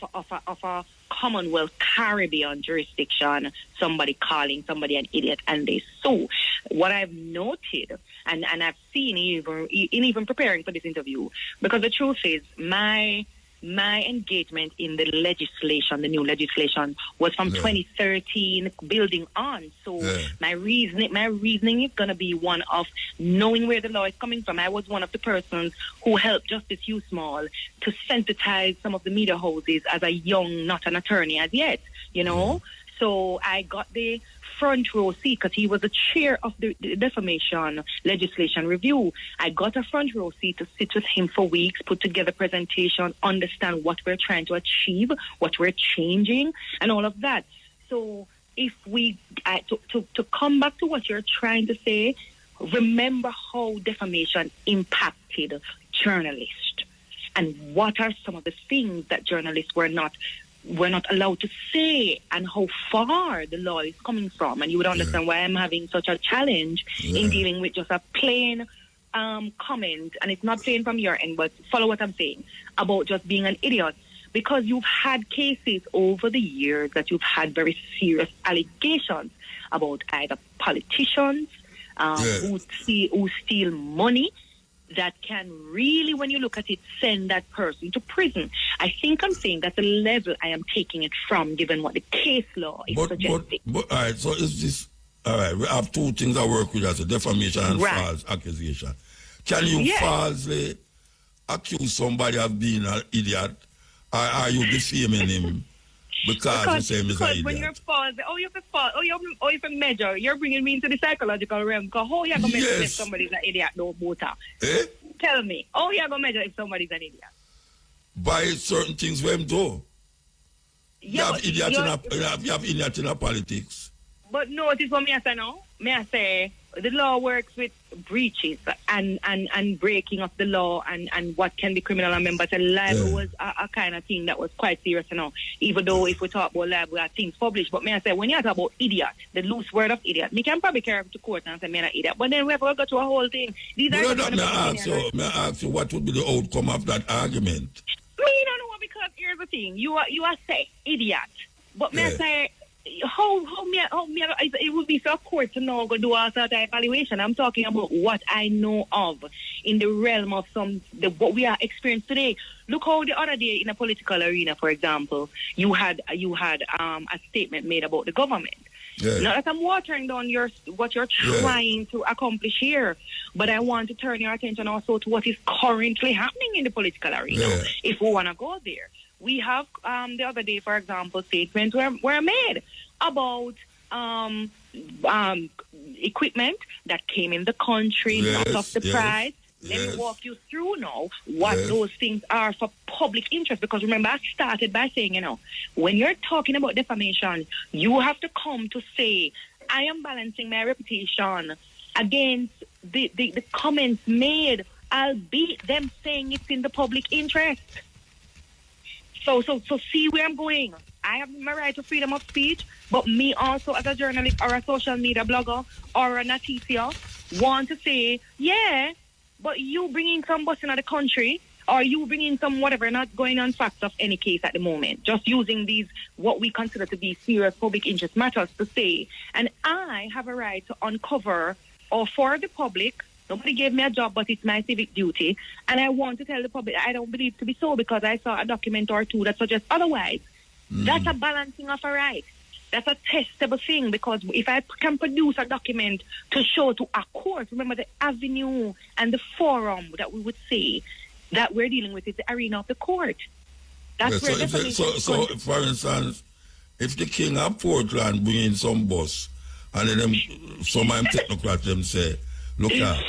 a Commonwealth Caribbean jurisdiction, somebody calling somebody an idiot and they sue. What I've noted and I've seen even preparing for this interview, because the truth is my engagement in the legislation, the new legislation, was from 2013 building on. So my reasoning is going to be one of knowing where the law is coming from. I was one of the persons who helped Justice Hugh Small to sensitize some of the media houses as a young, not an attorney as yet, you know. So I got the front row seat because he was the chair of the defamation legislation review. I got a front row seat to sit with him for weeks, put together presentation, understand what we're trying to achieve, what we're changing, and all of that. So if we, to come back to what you're trying to say, remember how defamation impacted journalists and what are some of the things that journalists were not allowed to say, and how far the law is coming from. And you would understand why I'm having such a challenge in dealing with just a plain comment, and it's not plain from your end, but follow what I'm saying, about just being an idiot. Because you've had cases over the years that you've had very serious allegations about either politicians who steal money, that can really, when you look at it, send that person to prison. I think I'm saying that's the level I am taking it from, given what the case law is suggesting. But all right, so is this, all right, we have two things I work with as a defamation and false accusation. Can you falsely accuse somebody of being an idiot, or are you defaming him because you say he's an idiot? When you're false, you can measure, you're bringing me into the psychological realm, because how you going to measure if somebody's an idiot, no voter? Tell me, how you going to measure if somebody's an idiot? By certain things we do. You have idiots in politics. But notice what I say now. I say the law works with breaches and breaking of the law and what can be criminal. I remember the libel was a kind of thing that was quite serious, you know. Even though if we talk about libel, we have things published. But I say when you talk about idiot, the loose word of idiot, me can probably carry up to court and say I'm an idiot. But then we have to go through a whole thing. May I ask you what would be the outcome of that argument? Me don't know, because here's the thing. You are say idiot. But may I say how it would be for a court to now go do a sort of evaluation. I'm talking about what I know of in the realm of what we are experiencing today. Look how the other day in a political arena, for example, you had a statement made about the government. Not that I'm watering down what you're trying to accomplish here, but I want to turn your attention also to what is currently happening in the political arena. If we want to go there, we have the other day, for example, statements were made about equipment that came in the country, not of the price. Let me walk you through now what those things are for public interest. Because remember, I started by saying, when you're talking about defamation, you have to come to say, I am balancing my reputation against the comments made, albeit them saying it's in the public interest. So see where I'm going. I have my right to freedom of speech, but me also as a journalist or a social media blogger or an Natisia want to say, but you bringing some bus in the country, or you bringing some whatever, not going on facts of any case at the moment, just using these, what we consider to be serious public interest matters to say. And I have a right to uncover, or for the public, nobody gave me a job, but it's my civic duty. And I want to tell the public I don't believe to be so, because I saw a document or two that suggests otherwise. That's a balancing of a right. That's a testable thing, because if I can produce a document to show to a court, remember the avenue and the forum that we would say that we're dealing with is the arena of the court. That's where so for instance, if the king of Portland bring in some bus, and then some of them technocrats them say, look at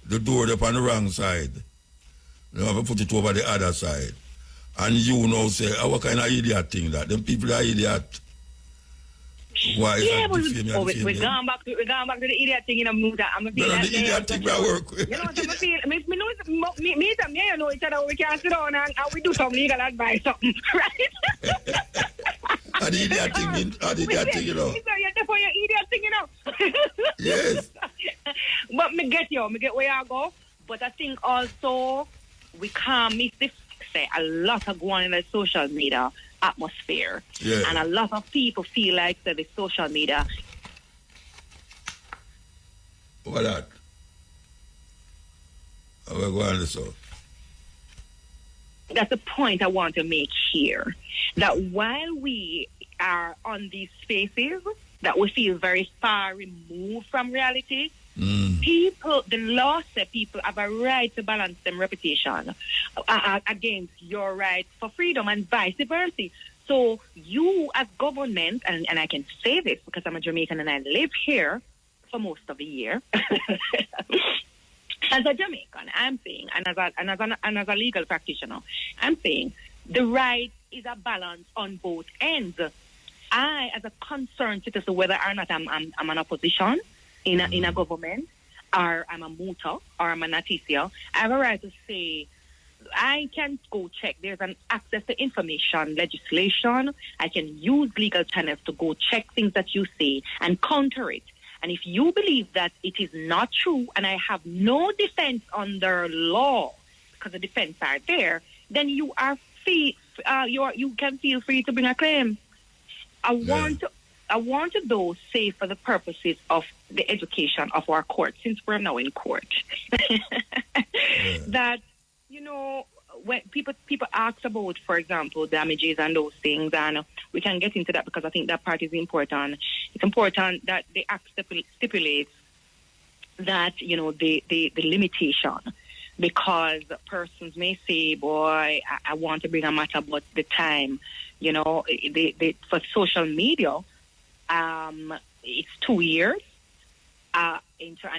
the door up on the wrong side, they have to put it over the other side. And you know say, what kind of idiot thing that? Them people are idiot. Why is that we're going back to the idiot thing in a mood. I'm a the idiot thing I work with. You know what I'm saying? Me know each other, we can sit down and we do some legal advice, something, right? And the idiot thing, you know. So you're for your idiot thing, you know. Yes. But me get where I go. But I think also we can't miss the say a lot of going in the social media atmosphere. Yeah. And a lot of people feel like that the social media. What that? We're going to so. That's the point I want to make here. That while we are on these spaces that we feel very far removed from reality, people, the law says people have a right to balance them reputation against your right for freedom and vice versa. So you as government, and I can say this because I'm a Jamaican and I live here for most of the year. As a Jamaican, I'm saying, and as a legal practitioner, I'm saying the right is a balance on both ends. I, as a concerned citizen, whether or not I'm an opposition in a government, or I'm a muta, or I'm a natisia, I have a right to say, I can go check. There's an access to information legislation. I can use legal channels to go check things that you say and counter it. And if you believe that it is not true and I have no defense under law, because the defense are there, then you are you can feel free to bring a claim. I want to though say for the purposes of the education of our court, since we're now in court, that, you know, when people ask about, for example, damages and those things, and we can get into that because I think that part is important. It's important that the act stipulates that, you know, the limitation, because persons may say, boy, I want to bring a matter, but the time, you know, for social media, it's 2 years. And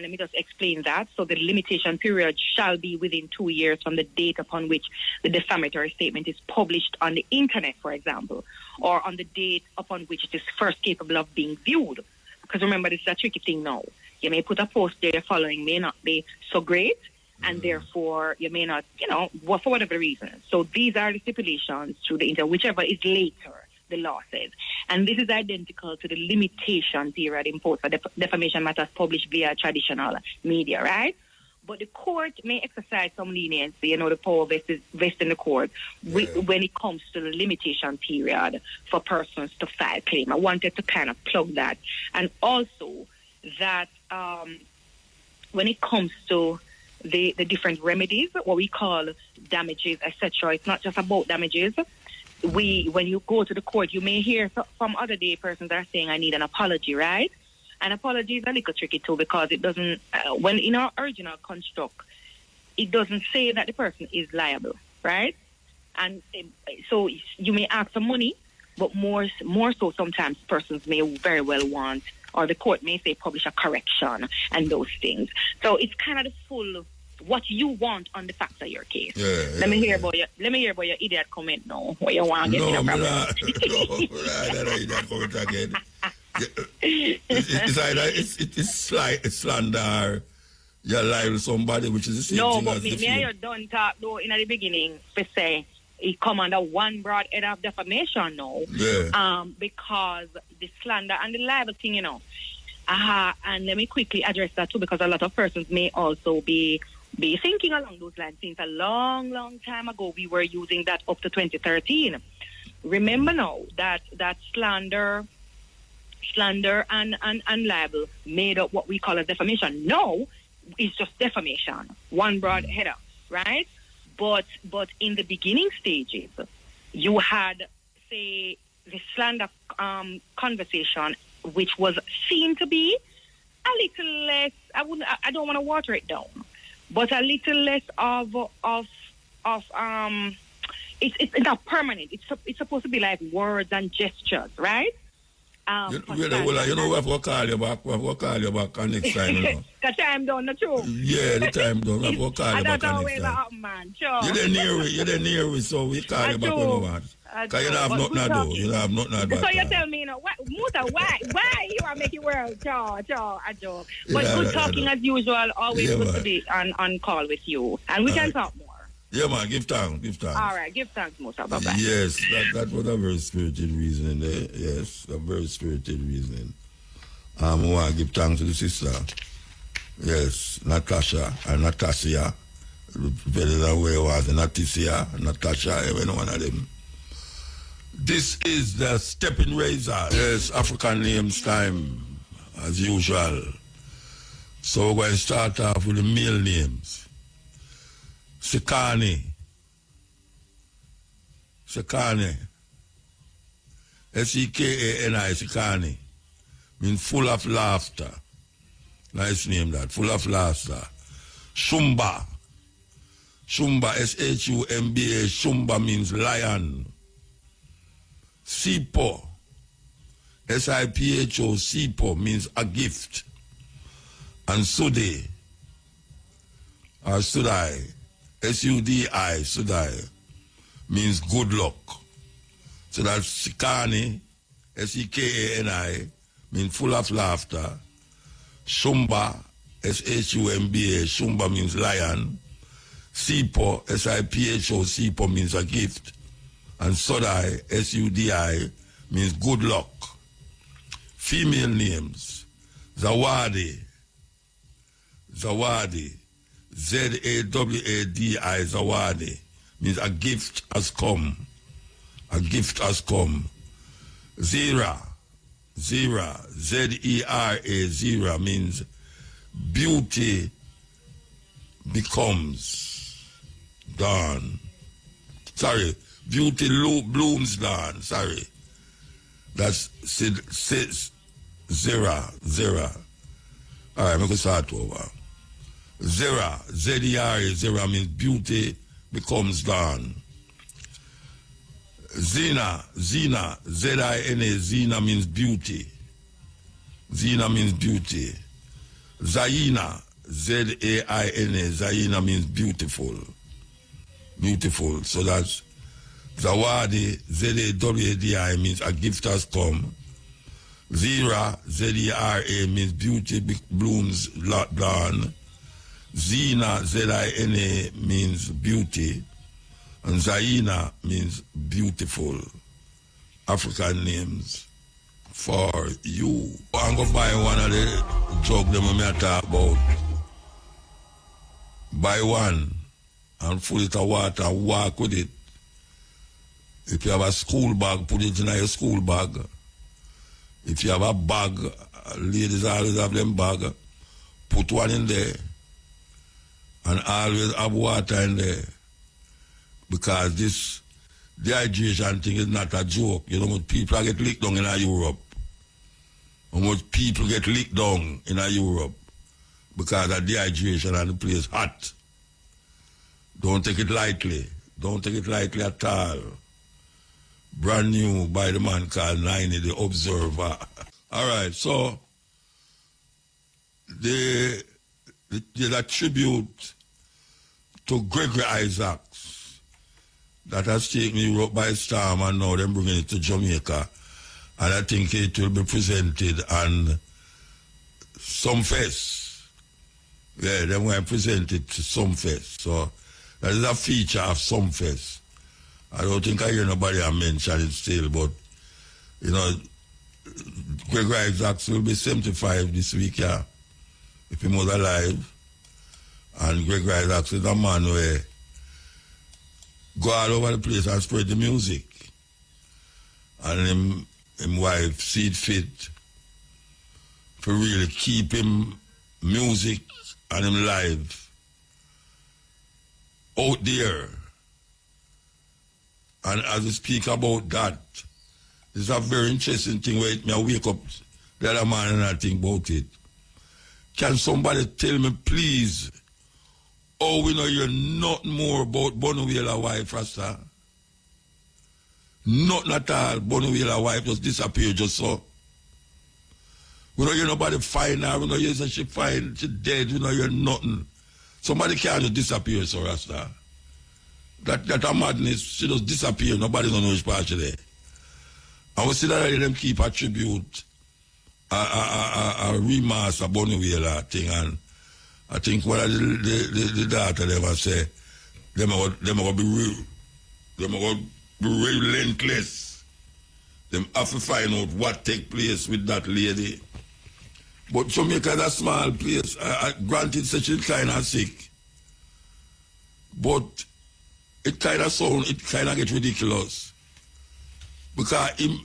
let me just explain that. So the limitation period shall be within 2 years from the date upon which the defamatory statement is published on the internet, for example, or on the date upon which it is first capable of being viewed. Because remember, this is a tricky thing now. You may put a post there, your following may not be so great, and therefore you may not, you know, for whatever reason. So these are the stipulations through the internet, whichever is later, the law says. And this is identical to the limitation period imposed for defamation matters published via traditional media, right? But the court may exercise some leniency, you know, the power vested in the court when it comes to the limitation period for persons to file claim. I wanted to kind of plug that. And also that when it comes to the different remedies, what we call damages, etc., it's not just about damages. When you go to the court, you may hear from other day persons are saying, I need an apology, right? An apology is a little tricky too, because it doesn't, when in our original construct, it doesn't say that the person is liable, right? And so you may ask for money, but more so sometimes persons may very well want, or the court may say publish a correction and those things. So it's kind of the full what you want on the facts of your case. Let me hear about your idiot comment now. What you want to get in a problem? No, idiot comment again. It's either it's slander or you're lying to somebody, which is the same thing. No, but as me and you don't talk though in the beginning to say it come under one broad head of defamation now. Because the slander and the libel thing, you know. And let me quickly address that too, because a lot of persons may also be thinking along those lines. Since a long, long time ago, we were using that up to 2013. Remember now that slander and libel made up what we call as defamation. No, it's just defamation, one broad header, right? But in the beginning stages, you had, say, the slander conversation, which was seen to be a little less. I don't want to water it down, but a little less of it's not permanent. It's supposed to be like words and gestures, right? You know, we have to call you back. We have to call you back next time. You know. The time done, the truth. Yeah, the time done. We have to call you back next time. Man. Sure. You're near me, so we call you back when we want. Because you don't have nothing to do. You don't have nothing to do. So you tell me, you know, Muta, why you are making world? But good talking as usual. Always good to be on call with you. And we can talk more. Yeah, man, give thanks. All right, give thanks, Musa. Bye-bye. Yes, that was a very spirited reasoning there. Yes, a very spirited reasoning. I want to give thanks to the sister. Yes, Natasha and Natasia. Depending on where it was, Natasia, Natasha, every one of them. This is the Stepping Razor. Yes, African names time, as usual. So we're going to start off with the male names. Sekani. Sekani. S-E-K-A-N-I, Sekani. Means full of laughter. Nice name that, full of laughter. Shumba. Shumba, S-H-U-M-B-A, Shumba means lion. Sipo, S-I-P-H-O, Sipo means a gift. And Sudi, or Sudai, S-U-D-I, Sudai, means good luck. So that's Sekani, S-E-K-A-N-I, means full of laughter. Shumba, S-H-U-M-B-A, Shumba means lion. Sipo, S-I-P-H-O, Sipo means a gift. And Sudai, S-U-D-I, means good luck. Female names, Zawadi, Zawadi, Z-A-W-A-D-I, Zawadi, means a gift has come. A gift has come. Zira, Zira, Z-E-R-A, Zira, means beauty becomes dawn. Sorry. Beauty blooms dawn, sorry. That's Zira. All right, I'm going to start over. Zira, Z-E-R-A, Zira means beauty becomes dawn. Zina, Z-I-N-A, Zina means beauty. Zina means beauty. Zaina, Z-A-I-N-A, Zaina means beautiful. Beautiful, so that's Zawadi, Z-A-W-A-D-I, means a gift has come. Zira, Z-E-R-A, means beauty blooms dawn. Zina, Z-I-N-A, means beauty. And Zaina means beautiful. African names for you. I'm going to buy one of the drugs that I talk about. Buy one and full it of water and walk with it. If you have a school bag, put it in your school bag. If you have a bag, ladies always have them bag, put one in there. And always have water in there. Because this dehydration thing is not a joke. You know, much people get licked down in Europe. How much people get licked down in Europe because of dehydration and the place hot. Don't take it lightly. Don't take it lightly at all. Brand new by the man called 90, the Observer. All right, so there's a tribute to Gregory Isaacs that has taken Europe by storm, and now they're bringing it to Jamaica. And I think it will be presented on some fest. Yeah, they're going to present it to some fest. So that is a feature of some fest. I don't think I hear nobody mention it still, but, you know, Gregory Isaacs will be 75 this week, yeah, if he was alive. And Gregory Isaacs is a man who go all over the place and spread the music. And him wife see it fit to really keep him music and him live out there. And as we speak about that, it's a very interesting thing where I wake up the other man and I think about it. Can somebody tell me, please, oh, we know you're nothing more about Bonuwela wife, Rasta? Nothing at all. Bonuwela wife just disappeared just so. We know you're nobody find her. We know you're she fine, she dead. We know you're nothing. Somebody can't just disappear, so Rasta. That a madness, she just disappear. Nobody don't know which part she there. And we see that them keep a tribute, a remaster Bonuwela thing, and I think one of the daughter them say, them are going to be real. Them are going to be relentless. Them have to find out what take place with that lady But Jamaica is a small place. Granted, such a kind of sick. But it kind of get ridiculous. Because him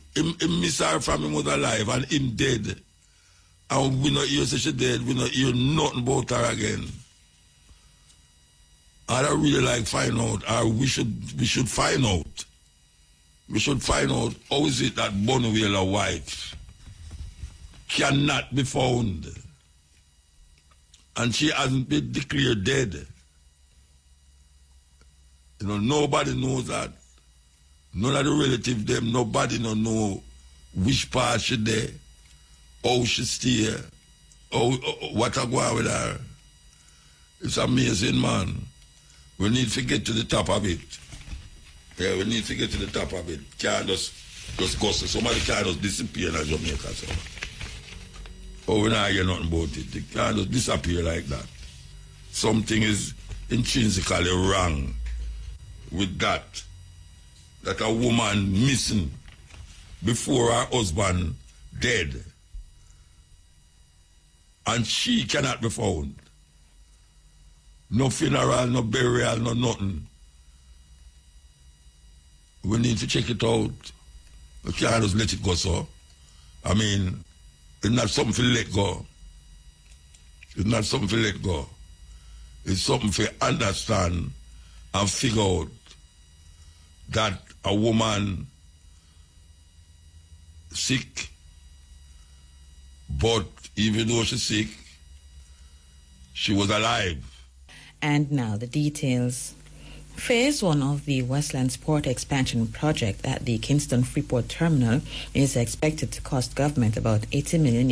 miss her from him was alive and him dead. And we not hear such a dead, we not hear nothing about her again. I don't really like find out, or we should find out. We should find out how is it that Bonwell wife cannot be found. And she hasn't been declared dead. You know, nobody knows that. None of the relatives, them, nobody don't know which part she there, how she stay, what I go on with her. It's amazing, man. We need to get to the top of it. Yeah, we need to get to the top of it. Can't just go. Somebody can't just disappear in Jamaica. So. Oh, we not hear nothing about it. They can't just disappear like that. Something is intrinsically wrong with that. That a woman missing before her husband dead. And she cannot be found. No funeral, no burial, no nothing. We need to check it out. We can't just let it go so. I mean, it's not something to let go. It's not something to let go. It's something to understand and figure out that a woman sick, but even though she's sick, she was alive. And now the details. Phase 1 of the Westlands Port Expansion Project at the Kingston Freeport Terminal is expected to cost government about $80 million.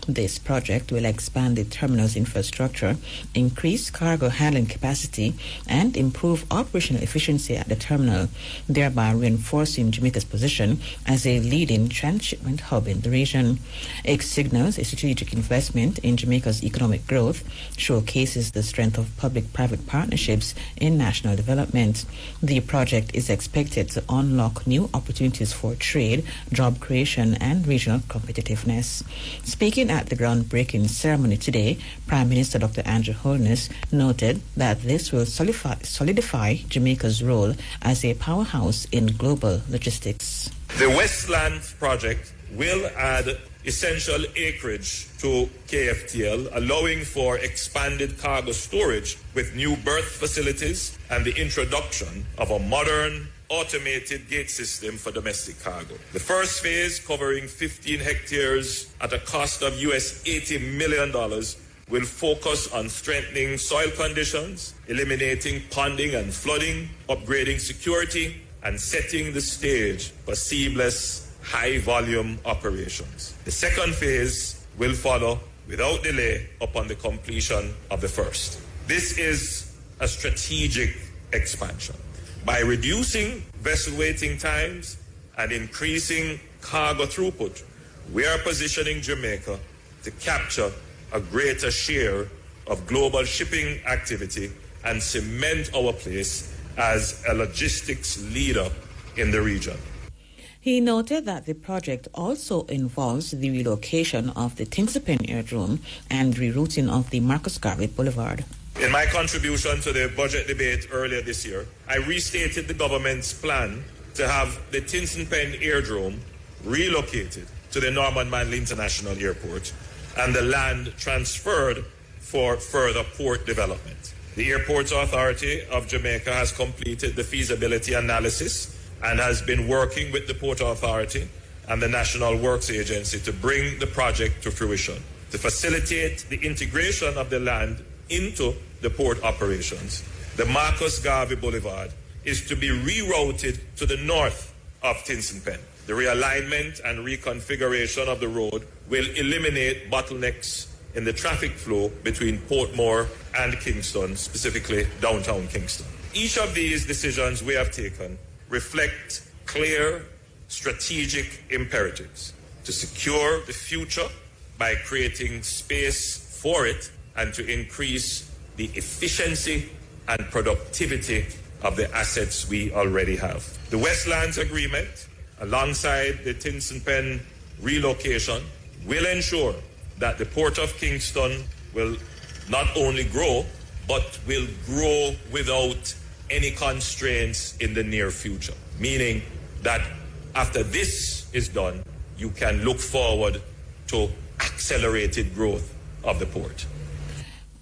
This project will expand the terminal's infrastructure, increase cargo handling capacity, and improve operational efficiency at the terminal, thereby reinforcing Jamaica's position as a leading transshipment hub in the region. It signals a strategic investment in Jamaica's economic growth, showcases the strength of public-private partnerships in national development. The project is expected to unlock new opportunities for trade, job creation, and regional competitiveness. Speaking at the groundbreaking ceremony today, Prime Minister Dr. Andrew Holness noted that this will solidify Jamaica's role as a powerhouse in global logistics. The Westlands project will add essential acreage to KFTL, allowing for expanded cargo storage with new berth facilities and the introduction of a modern automated gate system for domestic cargo. The first phase, covering 15 hectares at a cost of US $80 million, will focus on strengthening soil conditions, eliminating ponding and flooding, upgrading security, and setting the stage for seamless high-volume operations. The second phase will follow without delay upon the completion of the first. This is a strategic expansion. By reducing vessel waiting times and increasing cargo throughput, we are positioning Jamaica to capture a greater share of global shipping activity and cement our place as a logistics leader in the region. He noted that the project also involves the relocation of the Tinsipen Airdrome and rerouting of the Marcus Garvey Boulevard. In my contribution to the budget debate earlier this year, I restated the government's plan to have the Tinsipen Airdrome relocated to the Norman Manley International Airport and the land transferred for further port development. The Airports Authority of Jamaica has completed the feasibility analysis and has been working with the Port Authority and the National Works Agency to bring the project to fruition. To facilitate the integration of the land into the port operations, the Marcus Garvey Boulevard is to be rerouted to the north of Tinsipen. The realignment and reconfiguration of the road will eliminate bottlenecks in the traffic flow between Portmore and Kingston, specifically downtown Kingston. Each of these decisions we have taken reflect clear strategic imperatives to secure the future by creating space for it and to increase the efficiency and productivity of the assets we already have. The Westlands Agreement, alongside the Tinsipen relocation, will ensure that the Port of Kingston will not only grow, but will grow without any constraints in the near future. Meaning that after this is done, you can look forward to accelerated growth of the port.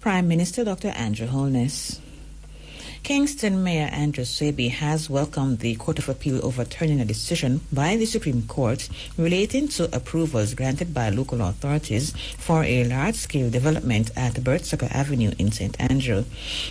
Prime Minister Dr. Andrew Holness. Kingston Mayor Andrew Swaby has welcomed the Court of Appeal overturning a decision by the Supreme Court relating to approvals granted by local authorities for a large-scale development at Bertsucker Avenue in St. Andrew.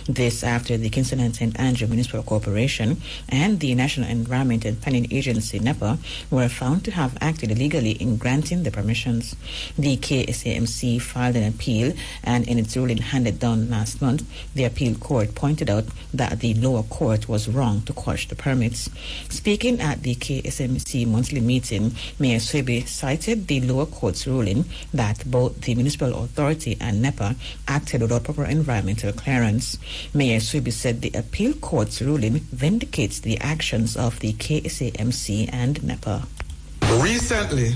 This after the Kingston and St. Andrew Municipal Corporation and the National Environment and Planning Agency, NEPA, were found to have acted illegally in granting the permissions. The KSAMC filed an appeal, and in its ruling handed down last month, the appeal court pointed out that the lower court was wrong to quash the permits. Speaking at the KSMC monthly meeting, Mayor Swaby cited the lower court's ruling that both the municipal authority and NEPA acted without proper environmental clearance. Mayor Swaby said the appeal court's ruling vindicates the actions of the KSAMC and NEPA. Recently,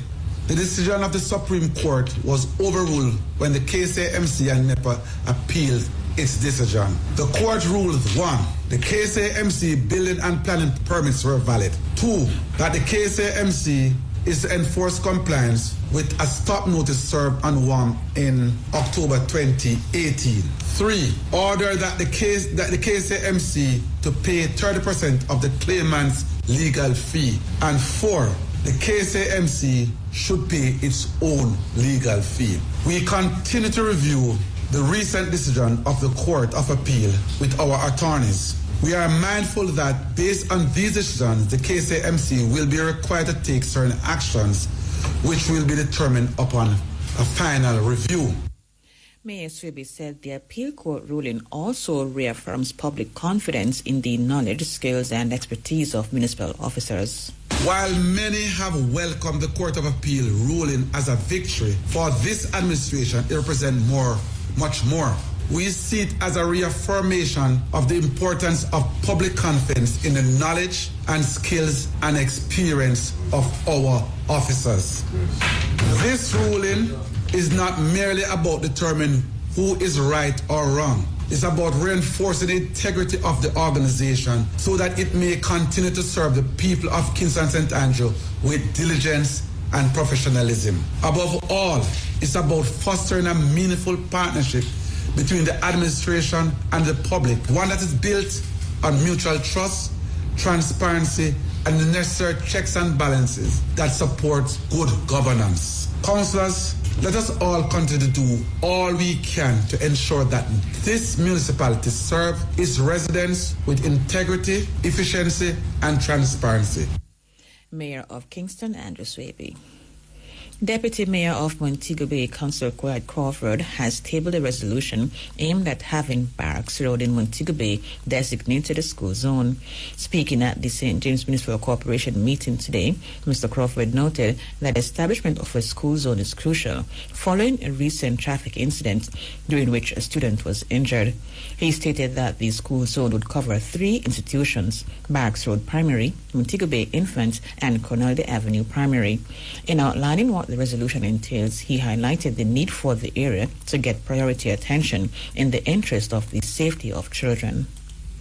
the decision of the Supreme Court was overruled when the KSAMC and NEPA appealed its decision. The court ruled 1. The KSAMC building and planning permits were valid. 2. That the KSAMC is to enforce compliance with a stop notice served on one in October 2018. 3. Order that the KSAMC to pay 30% of the claimant's legal fee. And 4. The KSAMC should pay its own legal fee. We continue to review the recent decision of the Court of Appeal with our attorneys. We are mindful that based on these decisions, the KSAMC will be required to take certain actions which will be determined upon a final review. Mayor Swaby said the appeal court ruling also reaffirms public confidence in the knowledge, skills, and expertise of municipal officers. While many have welcomed the Court of Appeal ruling as a victory, for this administration it represents much more. We see it as a reaffirmation of the importance of public confidence in the knowledge and skills and experience of our officers. This ruling is not merely about determining who is right or wrong. It's about reinforcing the integrity of the organization so that it may continue to serve the people of Kingston St. Andrew with diligence and professionalism. Above all, it's about fostering a meaningful partnership between the administration and the public, one that is built on mutual trust, transparency, and the necessary checks and balances that support good governance. Councillors, let us all continue to do all we can to ensure that this municipality serves its residents with integrity, efficiency, and transparency. Mayor of Kingston, Andrew Swaby. Deputy Mayor of Montego Bay, Councillor Clyde Crawford, has tabled a resolution aimed at having Barracks Road in Montego Bay designated a school zone. Speaking at the St. James Municipal Corporation meeting today, Mr. Crawford noted that establishment of a school zone is crucial following a recent traffic incident during which a student was injured. He stated that the school zone would cover 3 institutions: Barracks Road Primary, Montego Bay Infant, and Cornelda Avenue Primary. In outlining what the resolution entails, he highlighted the need for the area to get priority attention in the interest of the safety of children.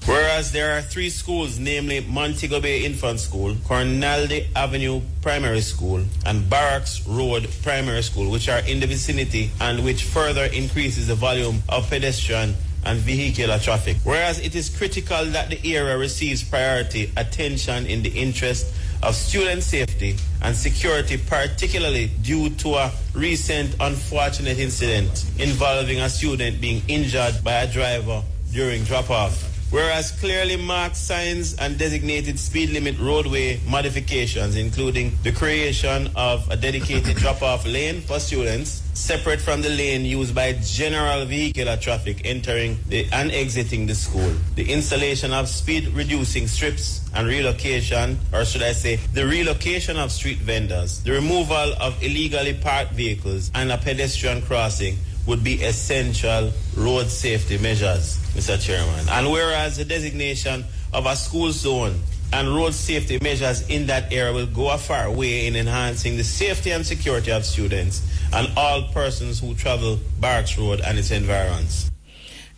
Whereas there are 3 schools, namely Montego Bay Infant School, Cornelda Avenue Primary School, and Barracks Road Primary School, which are in the vicinity and which further increases the volume of pedestrian and vehicular traffic. Whereas it is critical that the area receives priority attention in the interest of student safety and security, particularly due to a recent unfortunate incident involving a student being injured by a driver during drop-off. Whereas clearly marked signs and designated speed limit roadway modifications, including the creation of a dedicated drop-off lane for students, separate from the lane used by general vehicular traffic entering and exiting the school, the installation of speed-reducing strips and relocation, or should I say, the relocation of street vendors, the removal of illegally parked vehicles, and a pedestrian crossing would be essential road safety measures, Mr. Chairman. And whereas the designation of a school zone and road safety measures in that area will go a far way in enhancing the safety and security of students and all persons who travel Barracks Road and its environs.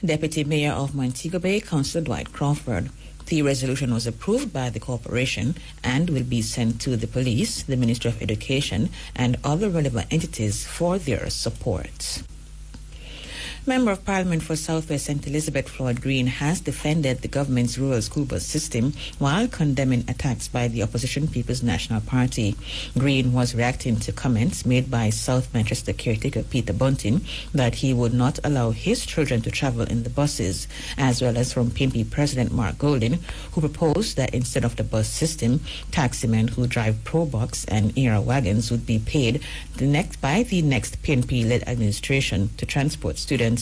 Deputy Mayor of Montego Bay, Councillor Dwight Crawford. The resolution was approved by the corporation and will be sent to the police, the Ministry of Education, and other relevant entities for their support. Member of Parliament for South West St. Elizabeth Floyd Green has defended the government's rural school bus system while condemning attacks by the opposition People's National Party. Green was reacting to comments made by South Manchester caretaker Peter Bunting that he would not allow his children to travel in the buses, as well as from PNP President Mark Golden, who proposed that instead of the bus system, taximen who drive Probox and era wagons would be paid by the next PNP-led administration to transport students.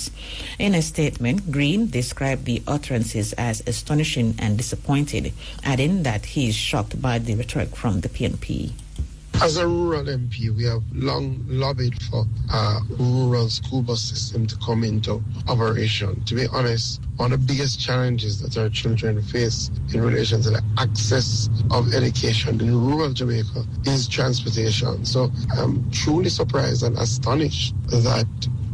In a statement, Green described the utterances as astonishing and disappointed, adding that he is shocked by the rhetoric from the PNP. As a rural MP, we have long lobbied for a rural school bus system to come into operation. To be honest, one of the biggest challenges that our children face in relation to the access of education in rural Jamaica is transportation. So I'm truly surprised and astonished that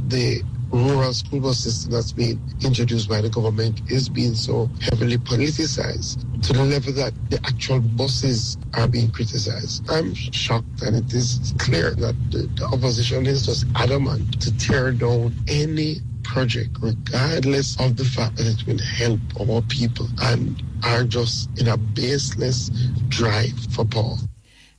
the rural school bus system that's been introduced by the government is being so heavily politicized to the level that the actual buses are being criticized. I'm shocked, and it is clear that the opposition is just adamant to tear down any project, regardless of the fact that it will help our people, and are just in a baseless drive for power.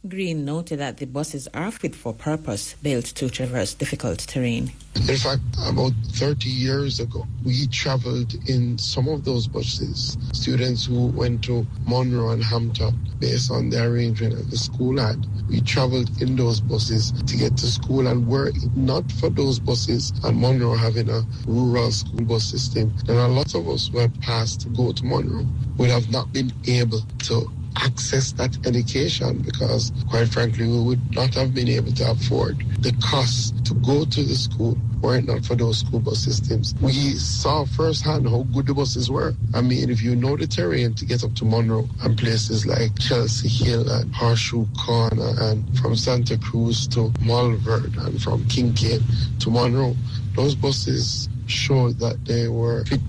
Green noted that the buses are fit for purpose, built to traverse difficult terrain. In fact, about 30 years ago, we traveled in some of those buses. Students who went to Monroe and Hampton, based on the arrangement that the school had, we traveled in those buses to get to school. And were it not for those buses and Monroe having a rural school bus system, then a lot of us who had passed to go to Monroe would have not been able to access that education, because quite frankly we would not have been able to afford the cost to go to the school were it not for those school bus systems. We saw firsthand how good the buses were. I mean, if you know the terrain to get up to Monroe and places like Chelsea Hill and Horseshoe Corner, and from Santa Cruz to Malvern, and from Kincaid to Monroe, those buses showed that they were fit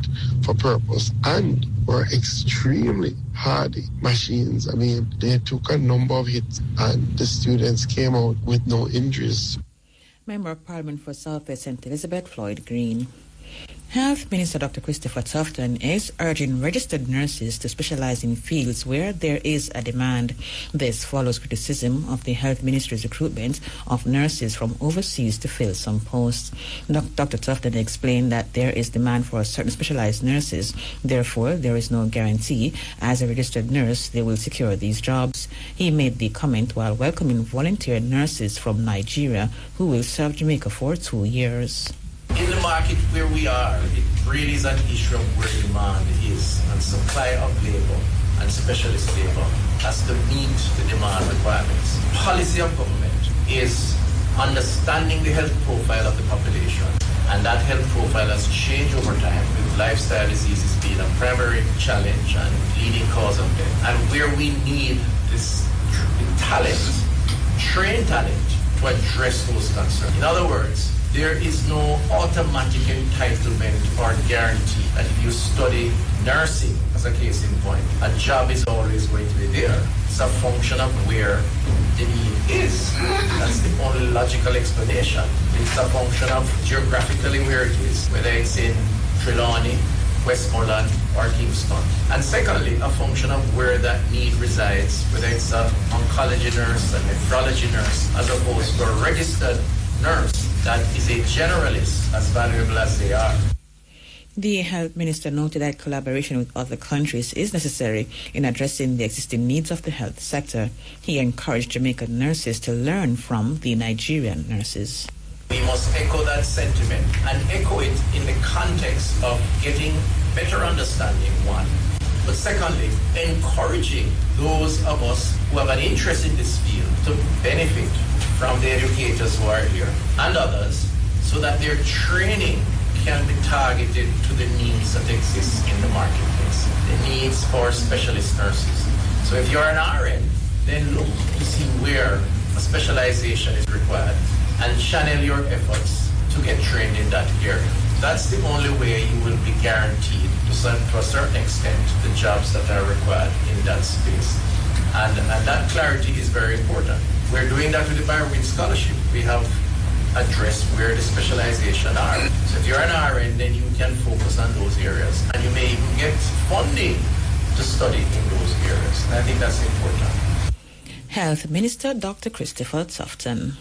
for purpose and were extremely hardy machines. I mean, they took a number of hits and the students came out with no injuries. Member of Parliament for South West St. Elizabeth Floyd Green. Health Minister Dr. Christopher Tufton is urging registered nurses to specialize in fields where there is a demand. This follows criticism of the Health Ministry's recruitment of nurses from overseas to fill some posts. Dr. Tufton explained that there is demand for certain specialized nurses. Therefore, there is no guarantee as a registered nurse they will secure these jobs. He made the comment while welcoming volunteer nurses from Nigeria who will serve Jamaica for 2 years. In the market where we are, it really is an issue of where demand is, and supply of labor and specialist labor has to meet the demand requirements. Policy of government is understanding the health profile of the population, and that health profile has changed over time, with lifestyle diseases being a primary challenge and leading cause of death. And where we need this talent, trained talent, to address those concerns. In other words, there is no automatic entitlement or guarantee that if you study nursing, as a case in point, a job is always going to be there. It's a function of where the need is. That's the only logical explanation. It's a function of geographically where it is, whether it's in Trelawney, Westmoreland, or Kingston. And secondly, a function of where that need resides, whether it's an oncology nurse, a nephrology nurse, as opposed to a registered nurse that is a generalist, as valuable as they are. The health minister noted that collaboration with other countries is necessary in addressing the existing needs of the health sector. He encouraged Jamaican nurses to learn from the Nigerian nurses. We must echo that sentiment and echo it in the context of getting better understanding, one. But secondly, encouraging those of us who have an interest in this field to benefit from the educators who are here and others, so that their training can be targeted to the needs that exist in the marketplace, the needs for specialist nurses, So if you're an RN, then look to see where a specialization is required and channel your efforts to get trained in that area. That's the only way you will be guaranteed to a certain extent the jobs that are required in that space. And that clarity is very important. We're doing that with the BioWin Scholarship. We have addressed where the specialization are. So if you're an RN, then you can focus on those areas. And you may even get funding to study in those areas. And I think that's important. Health Minister Dr. Christopher Tufton.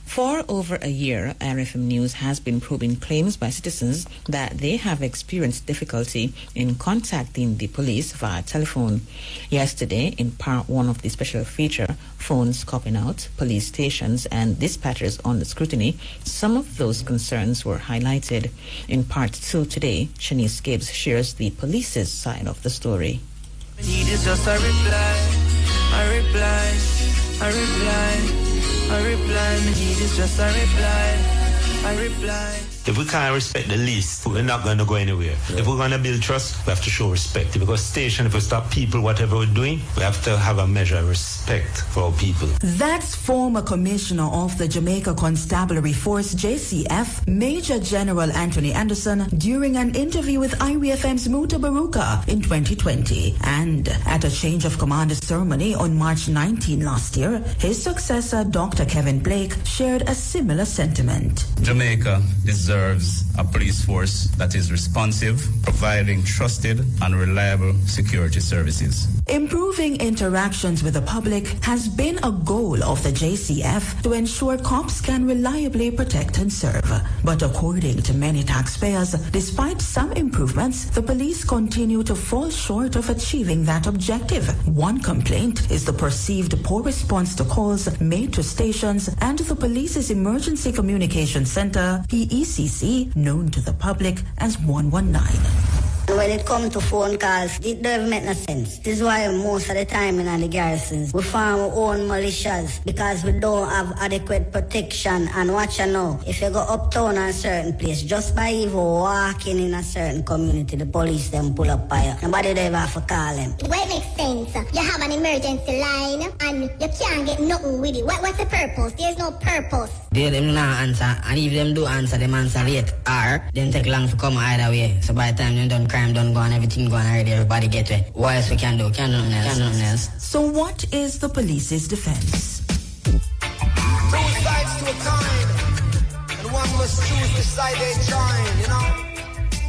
For over a year, RFM News has been probing claims by citizens that they have experienced difficulty in contacting the police via telephone. Yesterday, in part one of the special feature, Phones Copping Out, Police Stations and Dispatchers Under Scrutiny, some of those concerns were highlighted. In part two today, Shanice Gibbs shares the police's side of the story. Need is just a reply, me need is just a reply. If we can't respect the least, we're not going to go anywhere. If we're going to build trust, we have to show respect. Because station, if we stop people, whatever we're doing, we have to have a measure of respect for our people. That's former Commissioner of the Jamaica Constabulary Force, JCF, Major General Anthony Anderson, during an interview with IRIFM's MUTABARUKA in 2020. And at a change of command ceremony on March 19 last year, his successor, Dr. Kevin Blake, shared a similar sentiment. Jamaica deserves a police force that is responsive, providing trusted and reliable security services. Improving interactions with the public has been a goal of the JCF to ensure cops can reliably protect and serve. But according to many taxpayers, despite some improvements, the police continue to fall short of achieving that objective. One complaint is the perceived poor response to calls made to stations and the police's Emergency Communication Center, PECC, known to the public as 119. When it comes to phone calls, it doesn't make no sense. This is why most of the time in the garrisons, we form our own militias because we don't have adequate protection. And watch you know, if you go uptown on a certain place, just by even walking in a certain community, the police them pull up by you. Nobody ever have to call them. Well, it makes sense. You have an emergency line and you can't get nothing with it. What's the purpose? There's no purpose. They them not answer, and if them do answer, them answer late. Or them take long to come either way. So by the time them done crime done gone, everything gone already, everybody get it. What else we can do? Can't do nothing else. So what is the police's defense? Two sides to a coin, and one must choose which side they join, you know?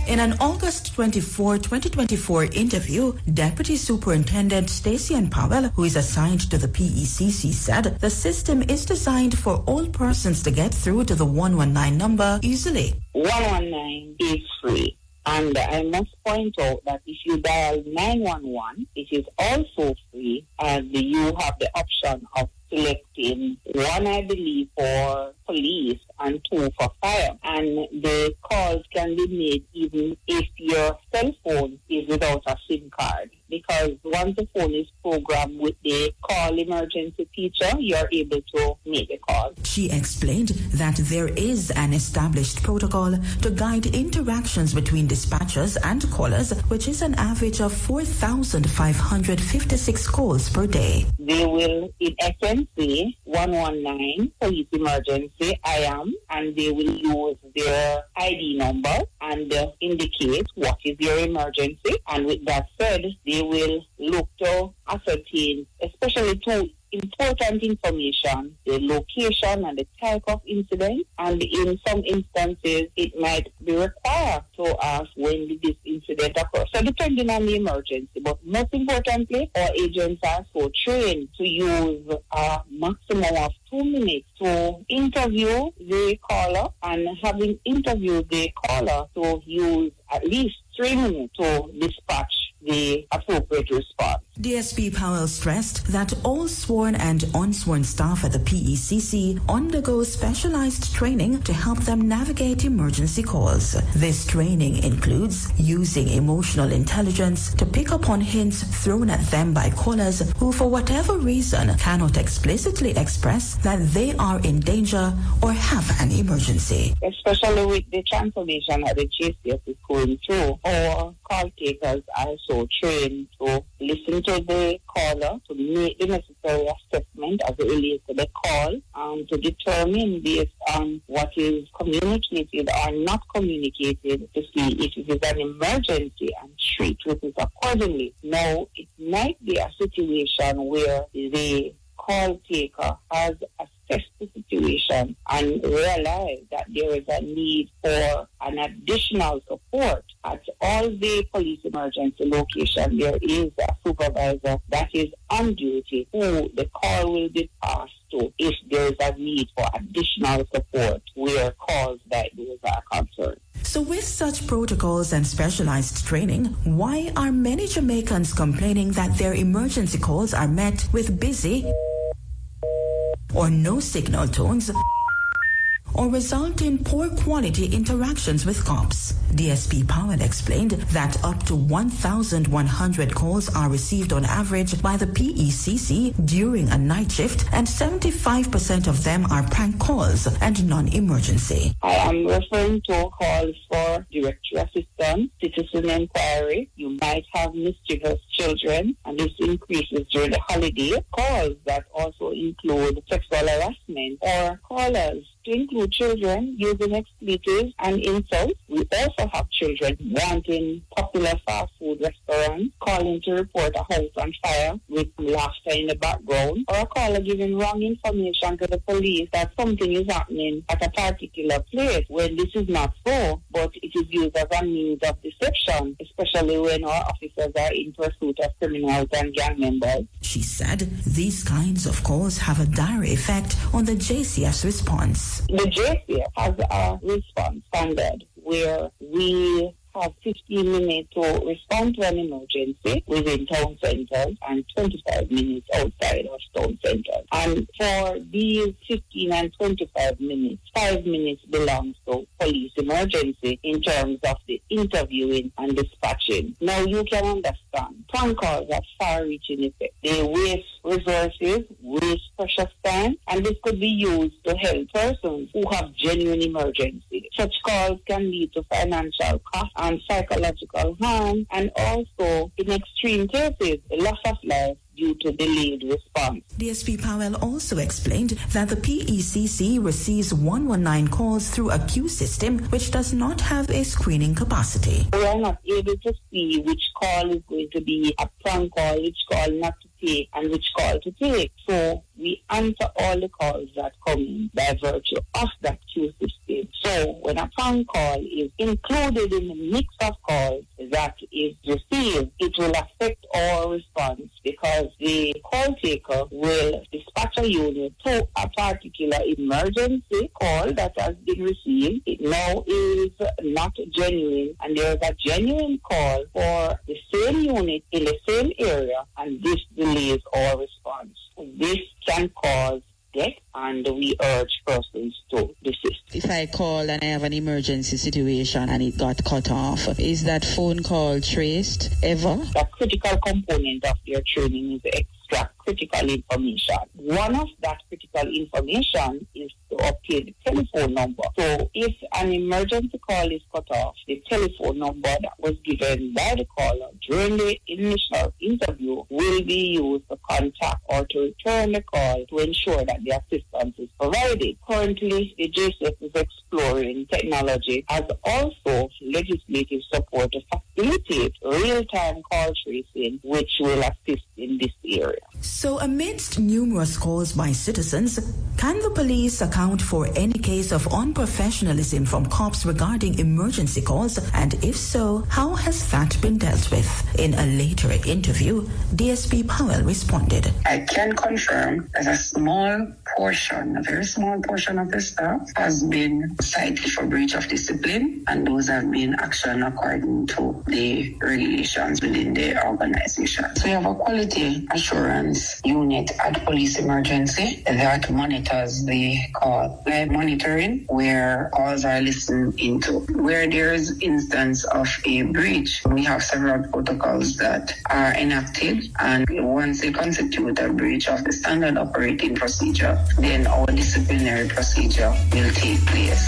In an August 24, 2024 interview, Deputy Superintendent Stacey Ann Powell, who is assigned to the PECC, said the system is designed for all persons to get through to the 119 number easily. 119 is free. And I must point out that if you dial 911, it is also free, and you have the option of selecting one, I believe, for police and two for fire. And the calls can be made even if your cell phone is without a SIM card. Because once the phone is programmed with the call emergency feature, you're able to make the call. She explained that there is an established protocol to guide interactions between dispatchers and callers, which is an average of 4,556 calls per day. They will, in essence, say 119, police emergency, I am, and they will use their ID number and indicate what is your emergency. And with that said, they will look to ascertain, especially two important information, the location and the type of incident, and in some instances it might be required to ask when did this incident occur. So depending on the emergency, but most importantly, our agents are so trained to use a maximum of 2 minutes to interview the caller, and having interviewed the caller to use at least 3 minutes to dispatch the appropriate response. DSP Powell stressed that all sworn and unsworn staff at the PECC undergo specialized training to help them navigate emergency calls. This training includes using emotional intelligence to pick up on hints thrown at them by callers who, for whatever reason, cannot explicitly express that they are in danger or have an emergency. Especially with the transformation that the JCF is going through, our call takers are so trained to listen to to the caller to make the necessary assessment as it relates to the call and to determine based on what is communicated or not communicated to see if it is an emergency and treat with it accordingly. Now, it might be a situation where the call taker has assessed the situation and realized that there is a need for an additional support. At all the police emergency locations, there is a supervisor that is on duty who the call will be passed to if there is a need for additional support where calls like those are concerned. So with such protocols and specialized training, why are many Jamaicans complaining that their emergency calls are met with busy or no signal tones, or result in poor quality interactions with cops? DSP Powell explained that up to 1,100 calls are received on average by the PECC during a night shift, and 75% of them are prank calls and non-emergency. I am referring to calls for directory assistance, citizen inquiry. You might have mischievous children, and this increases during the holiday. Calls that also include sexual harassment, or callers to include children using expletives and insults. We also have children wanting popular fast food restaurants, calling to report a house on fire with laughter in the background, or a caller giving wrong information to the police that something is happening at a particular place when this is not so, but it is used as a means of deception, especially when our officers are in pursuit of criminals and gang members. She said these kinds of calls have a dire effect on the JCF's response. The JCF has a response standard where we have 15 minutes to respond to an emergency within town centers and 25 minutes outside of town centers. And for these 15 and 25 minutes, 5 minutes belongs to police emergency in terms of the interviewing and dispatching. Now you can understand, phone calls have far-reaching effect. They waste resources, waste precious time, and this could be used to help persons who have genuine emergency. Such calls can lead to financial costs and psychological harm, and also, in extreme cases, the loss of life due to delayed response. DSP Powell also explained that the PECC receives 119 calls through a queue system which does not have a screening capacity. We are not able to see which call is going to be a prank call, which call not to take, and which call to take. So we answer all the calls that come in by virtue of that queue system. So when a prank call is included in the mix of calls that is received, it will affect our response because the call taker will dispatch a unit to a particular emergency call that has been received. It now is not genuine, and there is a genuine call for the same unit in the same area, and this delays our response. This can cause death, and we urge persons to desist. If I call and I have an emergency situation and it got cut off, is that phone call traced ever? The critical component of their training is extract critical information. One of that critical information is to obtain the telephone number. So if an emergency call is cut off, the telephone number that was given by the caller during the initial interview will be used to contact or to return the call to ensure that the assistance is provided. Currently, the JCF is exploring technology as also legislative support to facilitate real-time call tracing, which will assist in this area. So amidst numerous calls by citizens, can the police account for any case of unprofessionalism from cops regarding emergency calls? And if so, how has that been dealt with? In a later interview, DSP Powell responded. I can confirm that a very small portion of the staff has been cited for breach of discipline, and those have been actioned according to the regulations within the organization. So we have a quality assurance unit at police emergency that monitors the call. Live monitoring where calls are listened into. Where there is instance of a breach, we have several protocols that are enacted, and once they constitute a breach of the standard operating procedure, then our disciplinary procedure will take place.